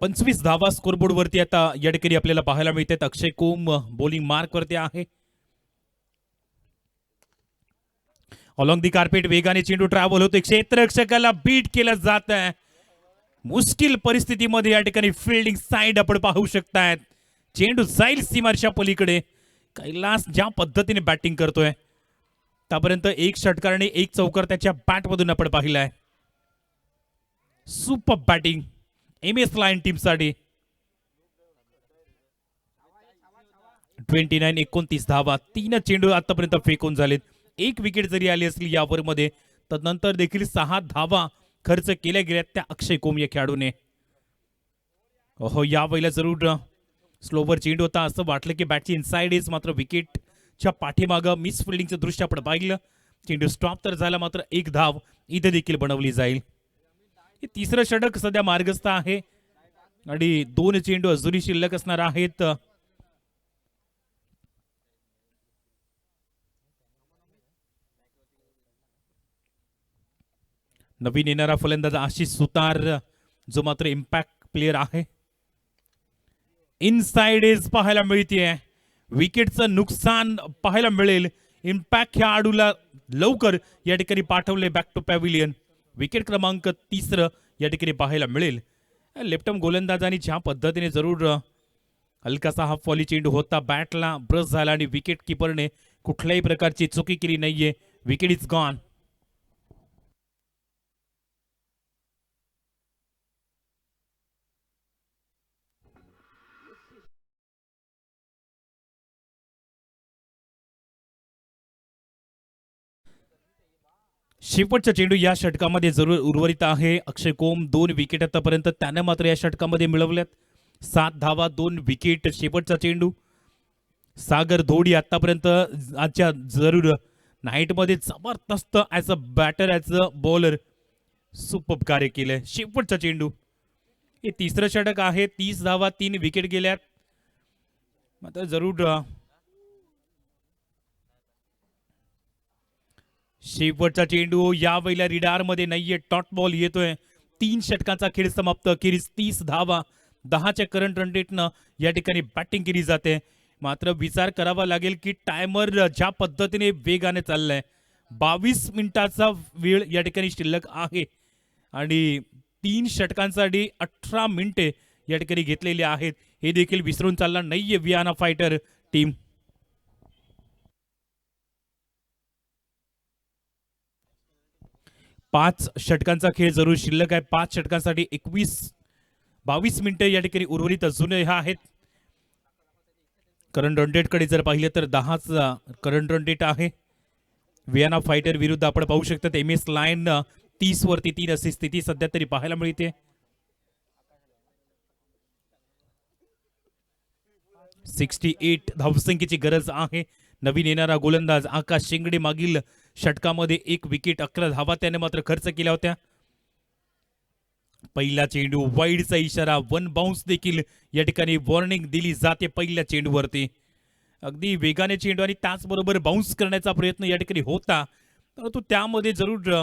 पंचवीस धावा स्कोरबोर्ड वरती आता या ठिकाणी आपल्याला पाहायला मिळतात. अक्षय कोम बॉलिंग मार्क वरती आहे. अलॉंग दी कार्पेट वेगाने चेंडू ट्रॅव्हल होतो. क्षेत्ररक्षकाला बीट केलं जात आहे. मुश्किल परिस्थितीमध्ये या ठिकाणी फिल्डिंग साइड आपण पाहू शकतायत. चेंडू जाईल सीमारच्या पलीकडे. कैलास ज्या पद्धतीने बॅटिंग करतोय त्यापर्यंत एक षटकार आणि एक चौकार त्याच्या बॅट मधून आपण पाहिलाय. Super batting MS lion team साठी. 29 धावा. 3 चेंडू आतापर्यंत फेकून झालेत. एक विकेट जरी आली असली या ओव्हर मध्ये तर नंतर देखील 6 धावा खर्च केल्या गेल्या त्या अक्षय कोम या खेळाडूने. हो या वेळेला जरूर स्लोवर चेंडू होता. असं वाटलं की बॅटची इनसाइड एज मात्र विकेटच्या पाठीमागं मिस फिल्डिंगचं दृश्य आपण पाहिलं. चेंडू स्टॉप तर झाला मात्र एक धाव इथे देखील बनवली जाईल. हे तिसरं षटक सध्या मार्गस्थ आहे आणि 2 चेंडू अजूनही शिल्लक असणार आहेत. नवीन येणारा फलंदाज आशिष सुतार जो मात्र इम्पॅक्ट प्लेअर आहे. इनसाइड एज पाहायला मिळते. विकेटचं नुकसान पाहायला मिळेल. इम्पॅक्ट खेळाडूला लवकर या ठिकाणी पाठवले बॅक टू पॅव्हिलियन. विकेट क्रमांक 3 या ठिकाणी पाहायला मिळेल. लेफ्ट आर्म गोलंदाजांनी ज्या पद्धतीने जरूर हलकासा हाफ फॉली चेंडू होता बॅटला ब्रश झाला आणि विकेट किपरने कुठल्याही प्रकारची चुकी केली नाहीये. Wicket is gone. शेवटचा चेंडू या षटकामध्ये जरूर उर्वरित आहे. अक्षय कोम 2 विकेट आतापर्यंत त्याने मात्र या षटकामध्ये मिळवल्यात. 7 धावा 2 विकेट. शेवटचा चेंडू सागर धोडी आतापर्यंत आजच्या जरूर नाईटमध्ये जबरदस्त as a batter as a bowler super कार्य केलंय. शेवटचा चेंडू हे तिसरं षटक आहे. 30 धावा 3 विकेट गेल्यात. मात्र जरूर शेवटचा चेंडू या वेळेला रिडार मध्ये नाहीये. डॉट बॉल येतोय. 3 षटकांचा खेळ समाप्त. अखेरीस 30 धावा 10च्या करंट रन रेटनं या ठिकाणी बॅटिंग केली जाते. मात्र विचार करावा लागेल की टायमर ज्या पद्धतीने वेगाने चाललाय. 22 मिनिटाचा वेळ या ठिकाणी शिल्लक आहे आणि 3 षटकांसाठी 18 मिनिटे या ठिकाणी घेतलेली आहेत. हे देखील विसरून चालणार नाहीये वियाना फायटर टीम. पाच षटकांचा खेळ जरूर शिल्लक आहे. 5 षटकांसाठी 22 मिनिटे या ठिकाणी उर्वरित अजून ह्या आहेत. करंट रन रेट कडे जर पाहिले तर 10च करंट रन रेट आहे. वियाना फायटर विरुद्ध आपण पाहू शकता MS लायन 30 वरती 3 अशी स्थिती सध्या तरी पाहायला मिळते. 68 धावसंख्येची गरज आहे. नवीन येणारा गोलंदाज आकाश शेंगडे मागील षटकामध्ये 1 विकेट 11 धावा त्याने मात्र खर्च केल्या होत्या. पहिला चेंडू वाईडचा इशारा. 1 बाउन्स देखील या ठिकाणी वॉर्निंग दिली जाते पहिल्या चेंडूवरती. अगदी वेगाने चेंडू आणि त्याचबरोबर बाउन्स करण्याचा प्रयत्न या ठिकाणी होता परंतु त्यामध्ये जरूर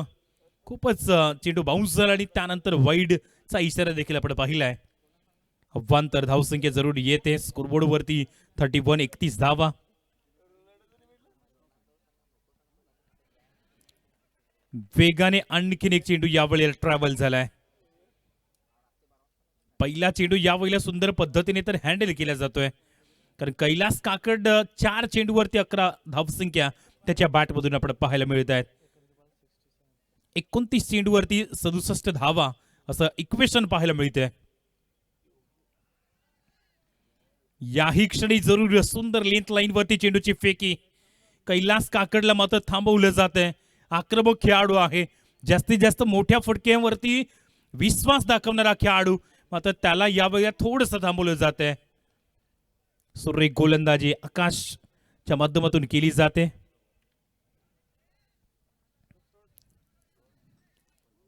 खूपच चेंडू बाउन्स झाला आणि त्यानंतर वाईडचा इशारा देखील आपण पाहिलाय. अव्वांतर धावसंख्या जरूर येते स्कोरबोर्ड वरती 31 धावा. वेगाने आणखीन एक चेंडू यावेळेला ट्रॅव्हल झालाय. पहिला चेंडू यावेळेला सुंदर पद्धतीने तर हँडल केला जातोय, कारण कैलास काकड 4 चेंडूवरती 11 धावसंख्या त्याच्या बॅटमधून आपण पाहायला मिळत आहेत. 29 चेंडूवरती 67 धावा असं इक्वेशन पाहायला मिळतंय. याही क्षणी जरूर सुंदर लेंथ लाईन वरती चेंडूची फेकी. कैलास काकडला मात्र थांबवलं जात आहे. आक्रमक खेळाडू आहे, जास्तीत जास्त मोठ्या फटक्यांवरती विश्वास दाखवणारा खेळाडू, मात्र त्याला यावेळेला थोडंसं थांबवलं जात आहे. सुरेख गोलंदाजी आकाशच्या माध्यमातून केली जाते.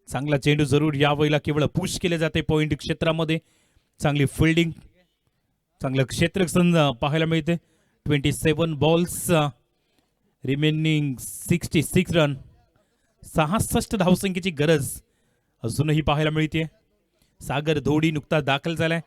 चांगला चेंडू जरूर यावेळेला केवळ पुश केले जाते पॉइंट क्षेत्रामध्ये. चांगली फिल्डिंग, चांगलं क्षेत्ररक्षण पाहायला मिळते. 27 बॉल्स रिमेनिंग 66 रन. 66 धावसंख्येची गरज अजूनही पाहायला मिळते. सागर धोडी नुकता दाखल झालाय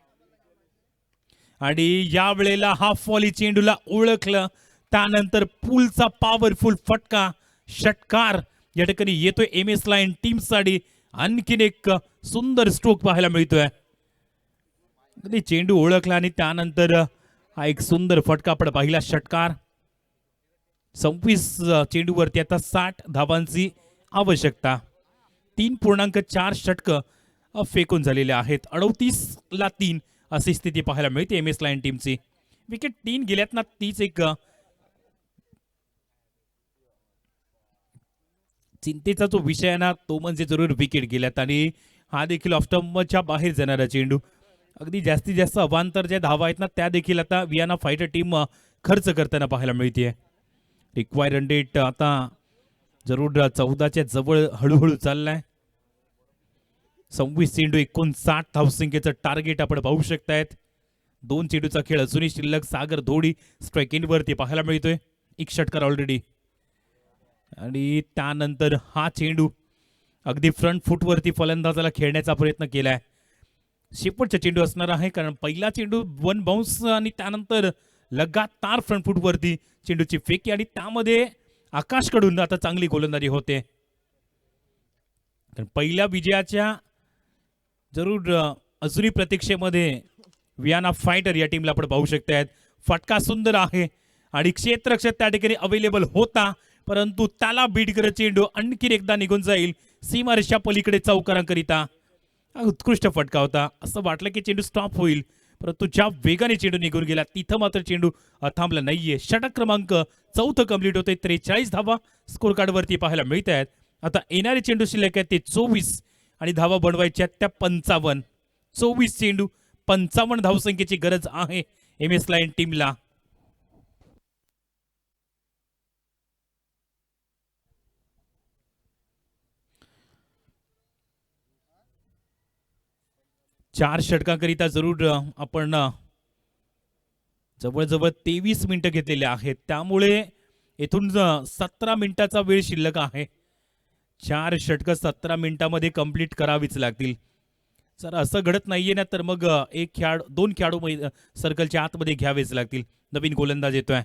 आणि या वेळेला हाफ व्हॉली चेंडूला ओळखलं, त्यानंतर पुलचा पॉवरफुल फटका षटकार या ठिकाणी येतोय MS लाईन टीम साठी. आणखीन एक सुंदर स्ट्रोक पाहायला मिळतोय. चेंडू ओळखला आणि त्यानंतर हा एक सुंदर फटका आपण पाहिला. षटकार 26 चेंडूवरती आता 60 धावांची आवश्यकता. 3.4 षटक फेकून झालेले आहेत. 38ला 3 अशी स्थिती पाहायला मिळते MS लाईन टीमची. विकेट 3 गेल्यात ना, तीच एक चिंतेचा जो विषय आहे ना, तो म्हणजे जरूर विकेट गेल्यात आणि हा देखील ऑफस्टंपच्या बाहेर जाणारा चेंडू. अगदी जास्तीत जास्त अवांतर ज्या धावा आहेत ना, त्या देखील आता वियाना फायटर टीम खर्च करताना पाहायला मिळते. रिक्वायर रन रेट आता जरूर 14च्या जवळ हळूहळू चाललाय. 26 चेंडू 59 धावसंख्येचं टार्गेट आपण पाहू शकतायत. 2 चेंडूचा खेळ अजूनही शिल्लक. सागर धोडी स्ट्राईक एंड वरती पाहायला मिळतोय. एक षटकार ऑलरेडी आणि त्यानंतर हा चेंडू अगदी फ्रंट फुटवरती फलंदाजाला खेळण्याचा प्रयत्न केलाय. शेपटचा चेंडू असणार आहे, कारण पहिला चेंडू 1 बाउन्स आणि त्यानंतर लगातार फ्रंट फुटवरती चेंडूची फेकी आणि त्यामध्ये आकाशकडून आता चांगली गोलंदाजी होते. पहिल्या विजयाच्या जरूर अजूनही प्रतीक्षेमध्ये वियाना फायटर या टीमला आपण पाहू शकतायत. फटका सुंदर आहे आणि क्षेत्ररक्षक त्या ठिकाणी अवेलेबल होता, परंतु त्याला बीट करत चेंडू आणखी एकदा निघून जाईल सीमारेषा पलीकडे चौकारांकरिता. उत्कृष्ट फटका होता. असं वाटलं की चेंडू स्टॉप होईल, परंतु ज्या वेगाने चेंडू निघून गेला तिथं मात्र चेंडू थांबला नाहीये. षटक क्रमांक 4 कंप्लीट होते. 43 धावा स्कोर कार्ड वरती पाहायला मिळत आहेत. आता येणारे चेंडू शिल्लक आहेत ते 24 आणि धावा बनवायच्या त्या 55. 24 चेंडू 55 धावसंख्येची गरज आहे MS लाईन टीमला. चार षटकांकरिता जरूर आपण जवळजवळ 23 मिनिटं घेतलेले आहेत, त्यामुळे येथून 17 मिनिटाचा वेळ शिल्लक आहे. 4 षटकं 17 मिनिटांमध्ये कंप्लीट करावीच लागतील. जर असं घडत नाहीये ना, तर मग दोन खेळाडू सर्कलच्या आतमध्ये घ्यावेच लागतील. नवीन गोलंदाज येतोय.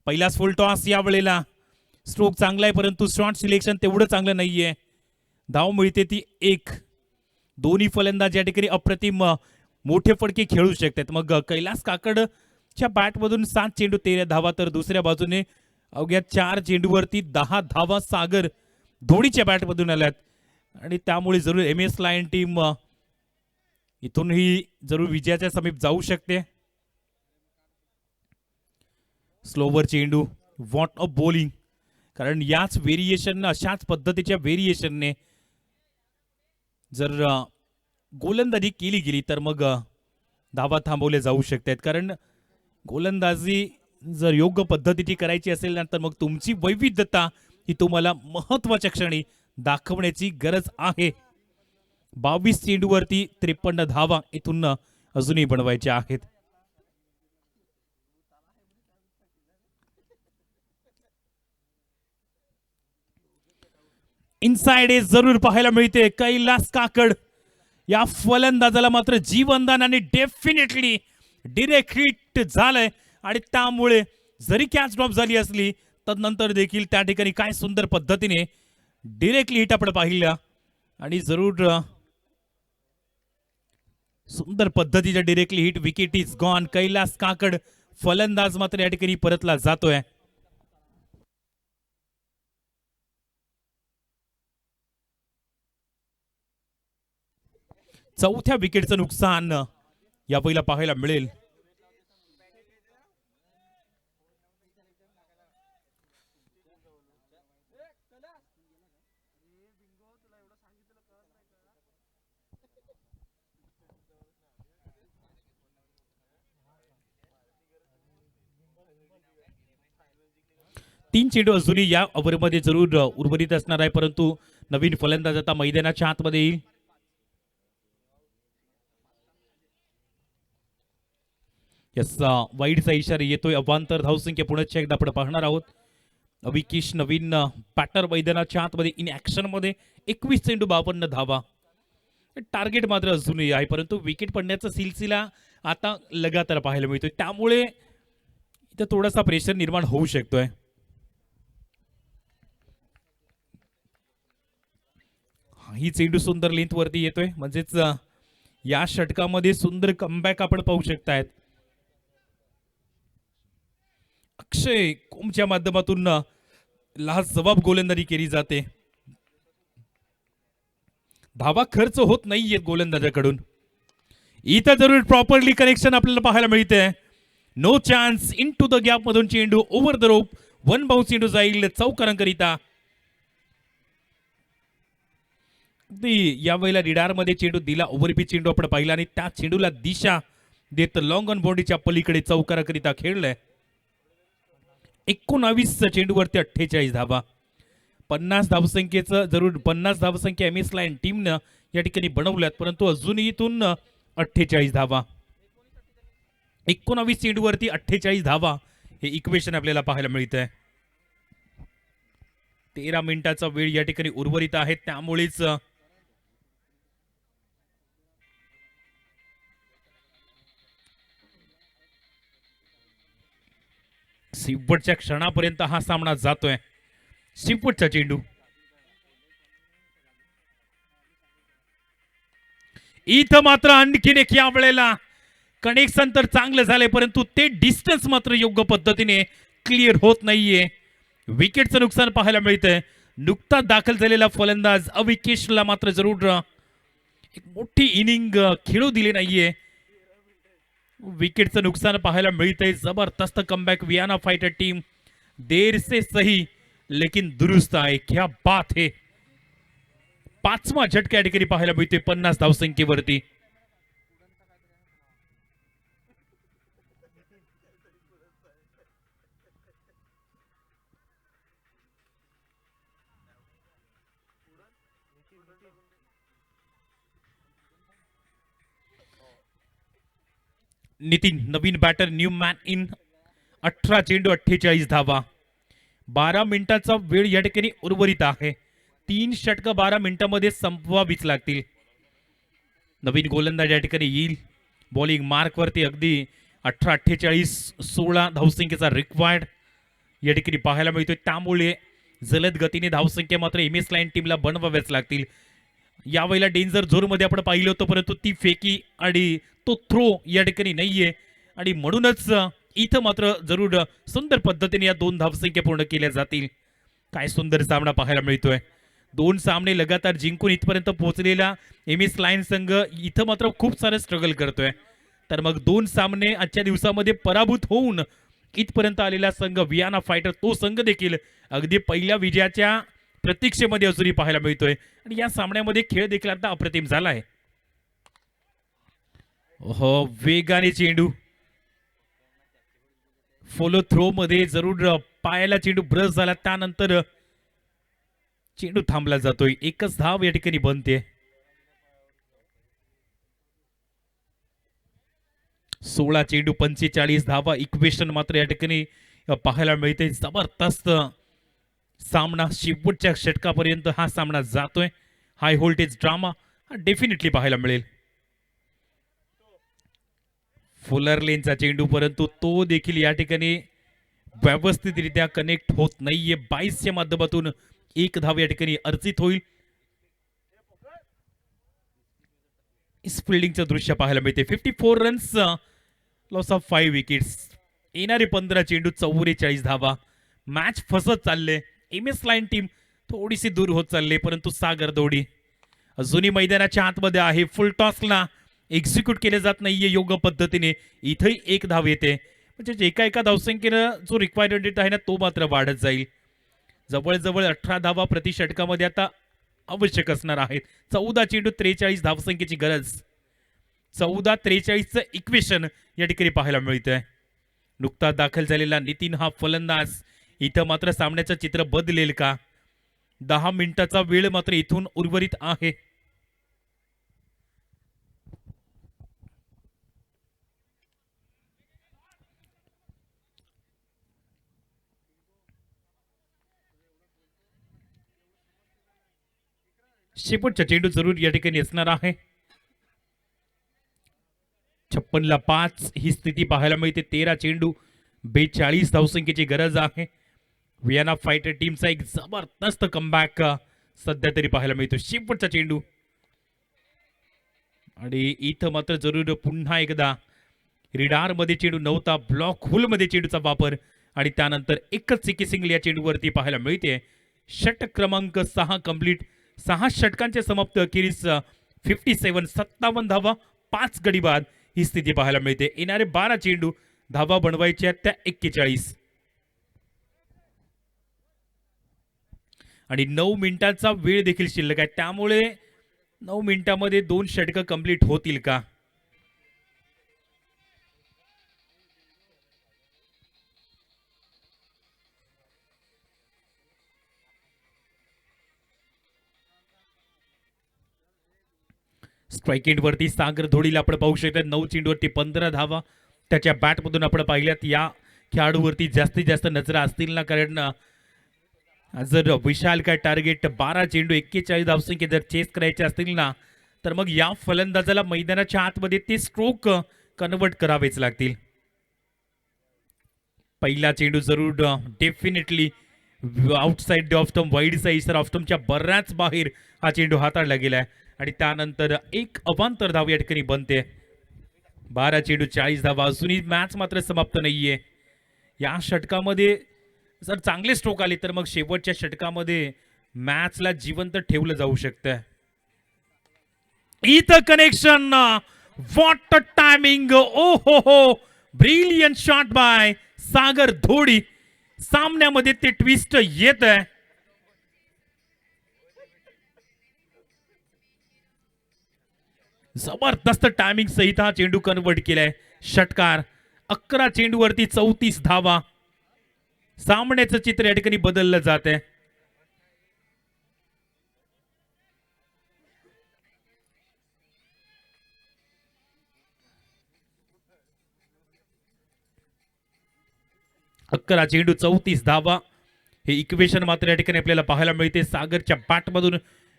पहिलाच फुल टॉस या वेळेला. स्ट्रोक चांगला आहे, परंतु शॉट सिलेक्शन तेवढं चांगलं नाहीये. धाव मिळते ती 1. दोन्ही फलंदाज या ठिकाणी अप्रतिम मोठे फटके खेळू शकतात. मग कैलास काकडच्या बॅटमधून 7 चेंडू 13 धावा, तर दुसऱ्या बाजूने अवघ्या 4 चेंडूवरती 10 धावा सागर धोडीच्या बॅटमधून आल्यात आणि त्यामुळे जरूर MS लायन टीम इथूनही जरूर विजयाच्या समीप जाऊ शकते. स्लोवर चेंडू, व्हॉट अ बॉलिंग, कारण याच व्हेरिएशन अशाच पद्धतीच्या व्हेरिएशनने जर गोलंदाजी केली गेली तर मग धावा थांबवल्या जाऊ शकतात. कारण गोलंदाजी जर योग्य पद्धतीची करायची असेल ना, तर मग तुमची वैविध्यता ही तुम्हाला महत्वाच्या क्षणी दाखवण्याची गरज आहे. 22 चेंडूवरती 53 धावा इथून अजूनही बनवायच्या आहेत. इनसाइड एज जरूर पाहायला मिळते. कैलास काकड या फलंदाजाला मात्र जीवनदान आणि डेफिनेटली डिरेक्ट हिट झालंय आणि त्यामुळे जरी कॅच ड्रॉप झाली असली तर नंतर देखील त्या ठिकाणी काय सुंदर पद्धतीने डिरेक्टली हिट आपण पाहिलं आणि जरूर सुंदर पद्धतीच्या directly hit. Wicket is gone. Kailas Kakad फलंदाज मात्र या ठिकाणी परतला जातोय. चौथ्या विकेटचं नुकसान या पहिला पाहायला मिळेल. तीन चेंडू अजूनही या ओव्हरमध्ये जरूर उर्वरित असणार आहे, परंतु नवीन फलंदाज आता मैदानाच्या आतमध्ये येईल. वाईडचा इशारा येतोय. अवांतर धावसंख्या पुण्याच्या एकदा आपण पाहणार आहोत. अविकेश नवीन बॅटर मैदानाच्या आतमध्ये इन ऍक्शन मध्ये 21 चेंडू 52 धावा. टार्गेट मात्र अजूनही आहे, परंतु विकेट पडण्याचा सिलसिला आता लगातार पाहायला मिळतोय, त्यामुळे इथं थोडासा प्रेशर निर्माण होऊ शकतोय. ही चेंडू सुंदर लेंथ वरती येतोय, म्हणजेच या षटकामध्ये सुंदर कमबॅक आपण पाहू शकतायत. अक्षय कोमच्या माध्यमातून लाजवाब गोलंदाजी केली जाते. धावा खर्च होत नाहीये गोलंदाजाकडून. इथं जरूर प्रॉपरली कनेक्शन आपल्याला पाहायला मिळते. No chance. Into the gap मधून चेंडू over the rope. One bounce चेंडू जाईल चौकारांकरिता. यावेळेला रिडार मध्ये चेंडू दिला. ओव्हरपी चेंडू आपण पाहिला आणि त्या चेंडूला दिशा देत लॉंग ऑन बाउंड्रीच्या पलीकडे चौकाराकरिता खेळलंय. 19 चेंडूवरती 48 धावा. 50 धावसंख्येचं जरूर 50 धावसंख्या एम एस लाईन टीमनं या ठिकाणी बनवल्यात, परंतु अजूनही इथून 48 धावा. 19 चेंडूवरती 48 धावा हे इक्वेशन आपल्याला पाहायला मिळतंय. 13 मिनिटाचा वेळ या ठिकाणी उर्वरित आहे, त्यामुळेच शेवटच्या क्षणापर्यंत हा सामना जातोय. शेवटचा चेंडू. इथं मात्र आणखीन एक या वेळेला कनेक्शन तर चांगलं झालंय, परंतु ते डिस्टन्स मात्र योग्य पद्धतीने क्लिअर होत नाहीये. विकेटचं नुकसान पाहायला मिळतंय. नुकताच दाखल झालेला फलंदाज अविकेशला मात्र जरूर एक मोठी इनिंग खेळू दिली नाहीये. विकेटचं नुकसान पाहायला मिळतंय. जबरदस्त कमबॅक वियाना फायटर टीम. देर से सही लेकिन दुरुस्त आहे. क्या बात है. 5वा झटका या ठिकाणी पाहायला मिळतोय 50 धावसंख्येवरती. नितीन नवीन बॅटर न्यू मॅन इन. 18 चेंडू 48 धावा. 12 मिनिटाचा वेळ या ठिकाणी उर्वरित आहे. 3 षटकं 12 मिनिटांमध्ये संपवावीच लागतील. नवीन गोलंदाज या ठिकाणी येईल. बॉलिंग मार्क वरती अगदी 18-48 16 धावसंख्येचा रिक्वायर्ड या ठिकाणी पाहायला मिळतोय, त्यामुळे जलद गतीने धावसंख्या मात्र एम एस लाईन टीमला बनवाव्याच लागतील. यावेळेला डेंजर झोन मध्ये आपण पाहिलं होतं, परंतु ती फेकी आणि तो थ्रो या ठिकाणी नाहीये आणि म्हणूनच इथं मात्र जरूर सुंदर पद्धतीने या 2 धावसंख्या पूर्ण केल्या जातील. काय सुंदर सामना पाहायला मिळतोय. 2 सामने लगातार जिंकून इथपर्यंत पोहोचलेला एम एस लायन संघ इथं मात्र खूप सारं स्ट्रगल करतोय. तर मग 2 सामने आजच्या दिवसामध्ये पराभूत होऊन इथपर्यंत आलेला संघ वियाना फायटर, तो संघ देखील अगदी पहिल्या विजयाच्या प्रतीक्षेमध्ये अजूनही पाहायला मिळतोय आणि या सामन्यामध्ये खेळ देखील आता अप्रतिम झाला आहे. हो, वेगाने चेंडू. फॉलो थ्रो मध्ये जरूर पायाला चेंडू ब्रश झाला, त्यानंतर चेंडू थांबला जातोय. एकच धाव या ठिकाणी बनते. 16 चेंडू 45 धावा इक्वेशन मात्र या ठिकाणी पाहायला मिळते. जबरदस्त सामना शेवटच्या षटकापर्यंत हा सामना जातोय. हाय व्होल्टेज ड्रामा डेफिनेटली पाहायला मिळेल. फुलर लेनचा चेंडू, परंतु तो देखील या ठिकाणी व्यवस्थितरित्या कनेक्ट होत नाहीये. 22च्या माध्यमातून एक धाव या ठिकाणी अर्जित होईल. इस फिल्डिंगचं दृश्य पाहायला मिळते. 54 रन्स, लॉस ऑफ 5 विकेट्स. येणारे 15 चेंडू 44 धावा. मॅच फसत चालले. MS लाईन टीम थोडीशी दूर होत चालले, परंतु सागर दोडी अजूनही मैदानाच्या आतमध्ये आहे. फुल टॉसला एक्झिक्यूट केले जात नाहीये योग्य पद्धतीने. इथंही एक धाव येते, म्हणजे एका धावसंख्येनं जो रिक्वायर्ड रेट आहे ना तो मात्र वाढत जाईल. जवळजवळ 18 धावा प्रति षटकामध्ये आता आवश्यक असणार आहेत. 14 चेंडू 43 धावसंख्येची गरज. 14-43चं इक्वेशन या ठिकाणी पाहायला मिळतंय. नुकताच दाखल झालेला नितीन हा फलंदाज. इथं मात्र सामन्याचं चित्र बदलेल का? 10 मिनिटाचा वेळ मात्र इथून उर्वरित आहे. शेवटचा चेंडू जरूर या ठिकाणी असणार आहे. 56-5 ही स्थिती पाहायला मिळते. 13 चेंडू 42 धावसंख्येची गरज आहे. वियाना फायटर टीमचा एक जबरदस्त कमबॅक सध्या तरी पाहायला मिळतो. शेवटचा चेंडू आणि इथं मात्र जरूर पुन्हा एकदा रिडार मध्ये चेंडू नव्हता, ब्लॉक होल मध्ये चेंडूचा वापर आणि त्यानंतर एकच सिकी सिंगल या चेंडूवरती पाहायला मिळते. षटक क्रमांक 6 कंप्लीट. 6 षटकांचे समाप्त अखेरीस 57 धावा 5 गडी बाद ही स्थिती पाहायला मिळते. येणारे 12 चेंडू धावा बनवायच्या त्या 41 आणि 9 मिनिटांचा वेळ देखील शिल्लक आहे. त्यामुळे 9 मिनिटांमध्ये 2 षटकं कंप्लीट होतील का? स्ट्राईक एंडवरती सागर धोडीला आपण पाहू शकतो. 9 चेंडूवरती 15 धावा त्याच्या बॅटमधून आपण पाहिल्यात. या खेळाडूवरती जास्तीत जास्त नजरा असतील ना, कारण जर विशाल काय टार्गेट 12 चेंडू 41 धावसंख्या जर चेस करायचे असतील ना, तर मग या फलंदाजाला मैदानाच्या आतमध्ये ते स्ट्रोक कन्वर्ट करावेच लागतील. पहिला चेंडू जरूर definitely outside the off stump, wide side off स्टंपच्या बऱ्याच बाहेर हा चेंडू हाताळला गेलाय आणि त्यानंतर एक अवांतर धाव या ठिकाणी बनते. 12 चेंडू 40 धावा. अजूनही मॅच मात्र समाप्त नाहीये. या षटकामध्ये जर चांगले स्ट्रोक आले तर मग शेवटच्या षटकामध्ये मॅचला जिवंत ठेवलं जाऊ शकतं. इथं कनेक्शन, व्हॉट अ टायमिंग. ओ हो हो, ब्रिलियंट शॉट बाय सागर धोडी. सामन्यामध्ये ते ट्विस्ट येत आहे. जबरदस्त टायमिंग सहित हा चेंडू कन्वर्ट केलाय. षटकार 11 चेंडूवरती 34 धावा. सामन्याचं चित्र या ठिकाणी बदललं जात आहे. अकरा चेंडू 34 धावा हे इक्वेशन मात्र या ठिकाणी आपल्याला पाहायला मिळते. सागरच्या बॅटमधून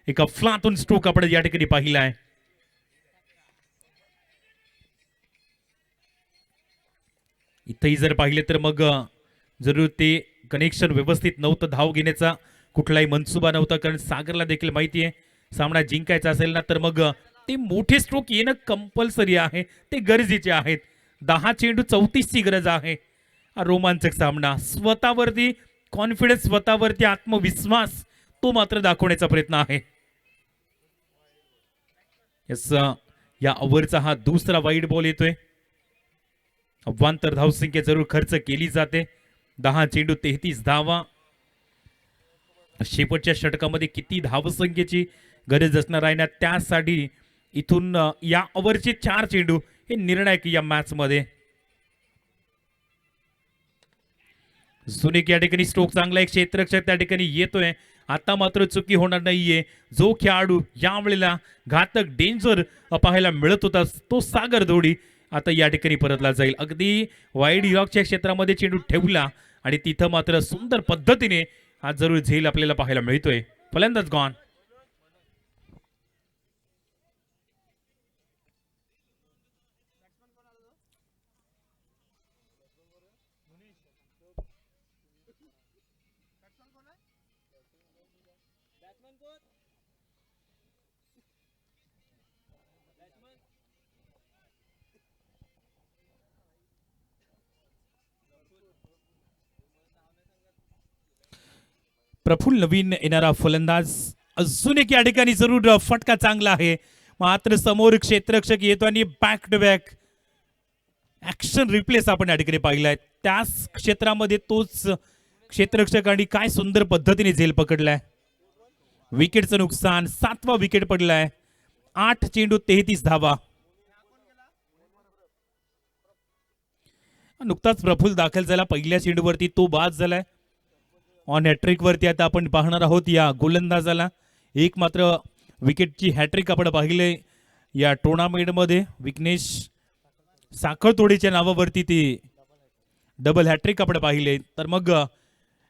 एका फ्लातून स्ट्रोक आपण या ठिकाणी पाहिला आहे. इथंही जर पाहिले तर मग जरूर ते कनेक्शन व्यवस्थित नव्हतं. धाव घेण्याचा कुठलाही मनसुबा नव्हता, कारण सागरला देखील माहिती आहे सामना जिंकायचा असेल ना तर मग ते मोठे स्ट्रोक येणं कंपल्सरी आहे, ते गरजेचे आहेत. 10 चेंडू 34 ची गरज आहे. हा रोमांचक सामना. स्वतःवरती कॉन्फिडन्स, स्वतःवरती आत्मविश्वास तो मात्र दाखवण्याचा प्रयत्न आहे. या ओव्हरचा हा दुसरा वाईड बॉल येतोय. अवांतर धावसंख्या जरूर खर्च केली जाते. 10 चेंडू 33 धावा. शेवटच्या षटकामध्ये किती धावसंख्येची गरज असणार आहे ना, त्यासाठी इथून या ओव्हरचे 4 चेंडू हे निर्णायक या मॅच मध्ये. सुनेक या ठिकाणी स्ट्रोक चांगला, एक क्षेत्ररक्षक त्या ठिकाणी येतोय. आता मात्र चुकी होणार नाहीये. जो खेळाडू यावेळेला घातक डेंजर पाहायला मिळत होता तो सागर धोडी आता या ठिकाणी परतला जाईल. अगदी वाईड यॉर्कच्या क्षेत्रामध्ये चेंडू ठेवला आणि तिथं मात्र सुंदर पद्धतीने हा जरूर झेल आपल्याला पाहायला मिळतोय. फलंदाज गॉन. प्रफुल्ल नवीन येणारा फलंदाज अजून एक या ठिकाणी जरूर फटका चांगला आहे, मात्र समोर क्षेत्ररक्षक येतो आणि back to back action replays आपण या ठिकाणी पाहिलाय. त्याच क्षेत्रामध्ये तोच क्षेत्ररक्षक आणि काय सुंदर पद्धतीने झेल पकडलाय. विकेटचं नुकसान, 7वा विकेट पडलाय. 8 चेंडू 33 धावा. नुकताच प्रफुल्ल दाखल झाला पहिल्या चेंडूवरती, तो बाद झालाय. ऑन हॅट्रिक वरती आता आपण पाहणार आहोत या गोलंदाजाला. एक मात्र विकेटची हॅट्रिक आपण पाहिले या टुर्नामेंटमध्ये. विघ्नेश साखळतोडीच्या नावावरती ती डबल हॅट्रिक आपण पाहिले. तर मग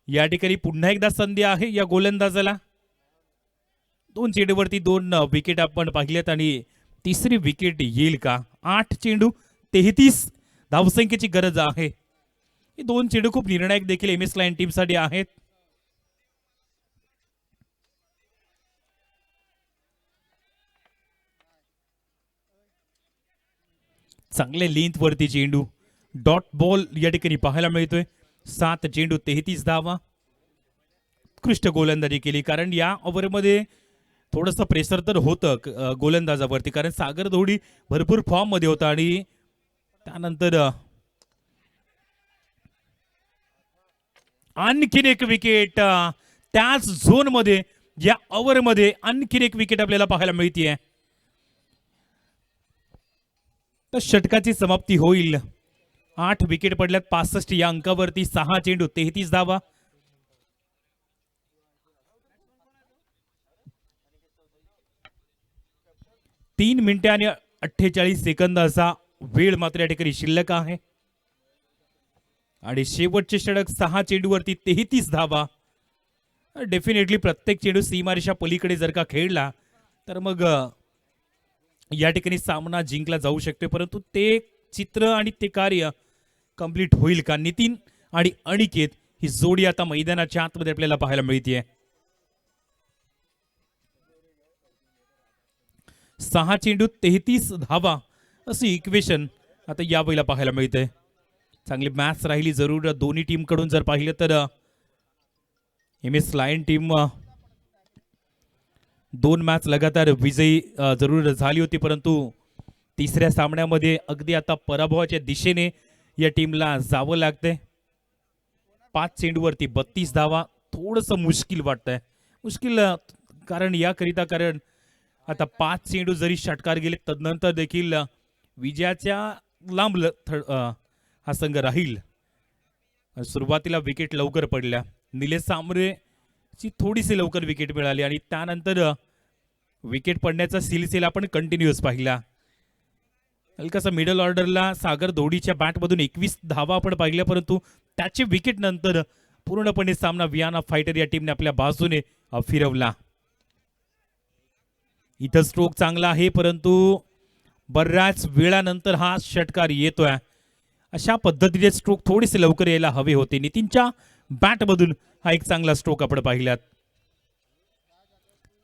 या ठिकाणी पुन्हा एकदा संधी आहे या गोलंदाजाला. 2 चेंडूवरती 2 विकेट आपण पाहिलेत आणि तिसरी विकेट येईल का? 8 चेंडू 33 धावसंख्येची गरज आहे. हे 2 चेंडू खूप निर्णायक देखील MS लाईन टीम साठी आहेत. चांगले लेंथ वरती चेंडू, डॉट बॉल या ठिकाणी पाहायला मिळतोय. 7 चेंडू 33 धावा. उत्कृष्ट गोलंदाजी केली, कारण या ओव्हरमध्ये थोडंसं प्रेशर तर होतं गोलंदाजावरती, कारण सागर धोडी भरपूर फॉर्म मध्ये होता आणि त्यानंतर आणखीन एक विकेट त्याच झोन मध्ये, या ओव्हर मध्ये आणखीन एक विकेट आपल्याला पाहायला मिळते. तर षटकाची समाप्ती होईल. 8 विकेट पडल्यात 65 या अंकावरती. 6 चेंडू 33 धावा. तीन मिनिटे आणि 48 सेकंद असा वेळ मात्र या ठिकाणी शिल्लक आहे. आणि शेवटचे षटक 6 चेंडूवरती 33 धावा. डेफिनेटली प्रत्येक चेंडू सीमारेषा पलीकडे जर का खेळला तर मग या ठिकाणी सामना जिंकला जाऊ शकतो, परंतु ते चित्र आणि ते कार्य कंप्लीट होईल का? नितीन आणि अनिकेत ही जोडी आता मैदानाच्या आतमध्ये आपल्याला पाहायला मिळते. 6 चेंडू 33 धावा अशी इक्वेशन आता या वेळेला पाहायला मिळते. चांगली मॅच राहिली जरूर दोन्ही टीम कडून. जर पाहिलं तर MS लायन टीम 2 मॅच लगातार विजयी जरूर झाली होती, परंतु तिसऱ्या सामन्यामध्ये अगदी आता पराभवाच्या दिशेने या टीमला जावं लागतंय. 5 चेंडूवरती 32 धावा. थोडंसं मुश्किल वाटतंय. मुश्किल कारण आता 5 चेंडू जरी षटकार गेले तदनंतर देखील विजयाच्या लांब हा संघ राहील. सुरुवातीला विकेट लवकर पडल्या. निलेश सांबरेची थोडीशी लवकर विकेट मिळाली आणि त्यानंतर विकेट पडण्याचा सिलसिला आपण कंटिन्युअस पाहिला. हलकासा मिडल ऑर्डरला सागर धोडीच्या बॅटमधून 21 धावा आपण पाहिल्या, परंतु त्याचे विकेट नंतर पूर्णपणे सामना वियाना फायटर या टीमने आपल्या बाजूने फिरवला. इथं स्ट्रोक चांगला आहे, परंतु बऱ्याच वेळानंतर हा षटकार येतोय. अशा पद्धतीने स्ट्रोक थोडेसे लवकर यायला हवे होते. नितीनच्या बॅटमधून हा एक चांगला स्ट्रोक आपण पाहिलात.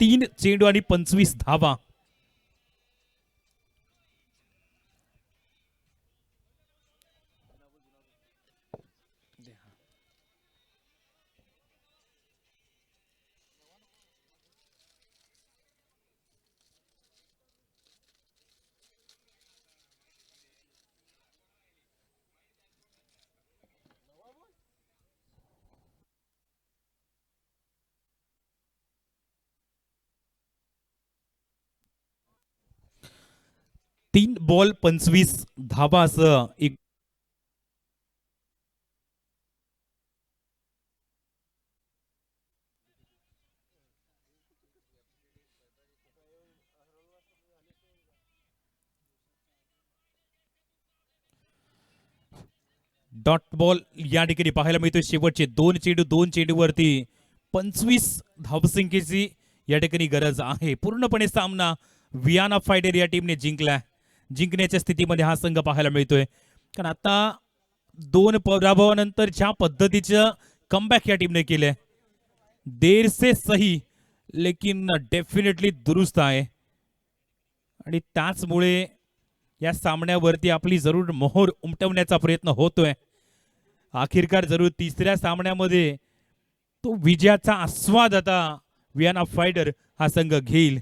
3 चेंडू आणि 25 धावा. तीन बॉल 25 धावा असं एक डॉट बॉल या ठिकाणी पाहायला मिळतोय. शेवटचे 2 चेंडूवरती 25 धावसंख्येची या ठिकाणी गरज आहे. पूर्णपणे सामना वियाना फायटर या टीमने जिंकण्याच्या स्थितीमध्ये हा संघ पाहायला मिळतोय. कारण आता 2 पराभवानंतर ज्या पद्धतीचं कमबॅक या टीमने केले. देर से सही लेकिन डेफिनेटली दुरुस्त आहे आणि त्याचमुळे या सामन्यावरती आपली जरूर मोहर उमटवण्याचा प्रयत्न होतोय. अखेरकार जरूर तिसऱ्या सामन्यामध्ये तो विजयाचा आस्वाद आता वियाना फायटर हा संघ घेईल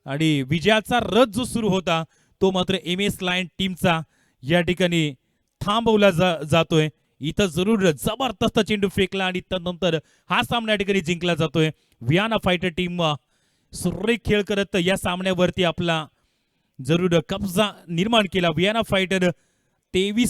आणि विजयाचा रथ जो सुरू होता तो मात्र MS लायन टीमचा या ठिकाणी थांबवला जातोय. इथं जरूर जबरदस्त चेंडू फेकला आणि त्यानंतर हा सामना या ठिकाणी जिंकला जातोय. वियाना फायटर टीम सुरेख खेळ करत या सामन्यावरती आपला जरूर कब्जा निर्माण केला. Vienna fighter 23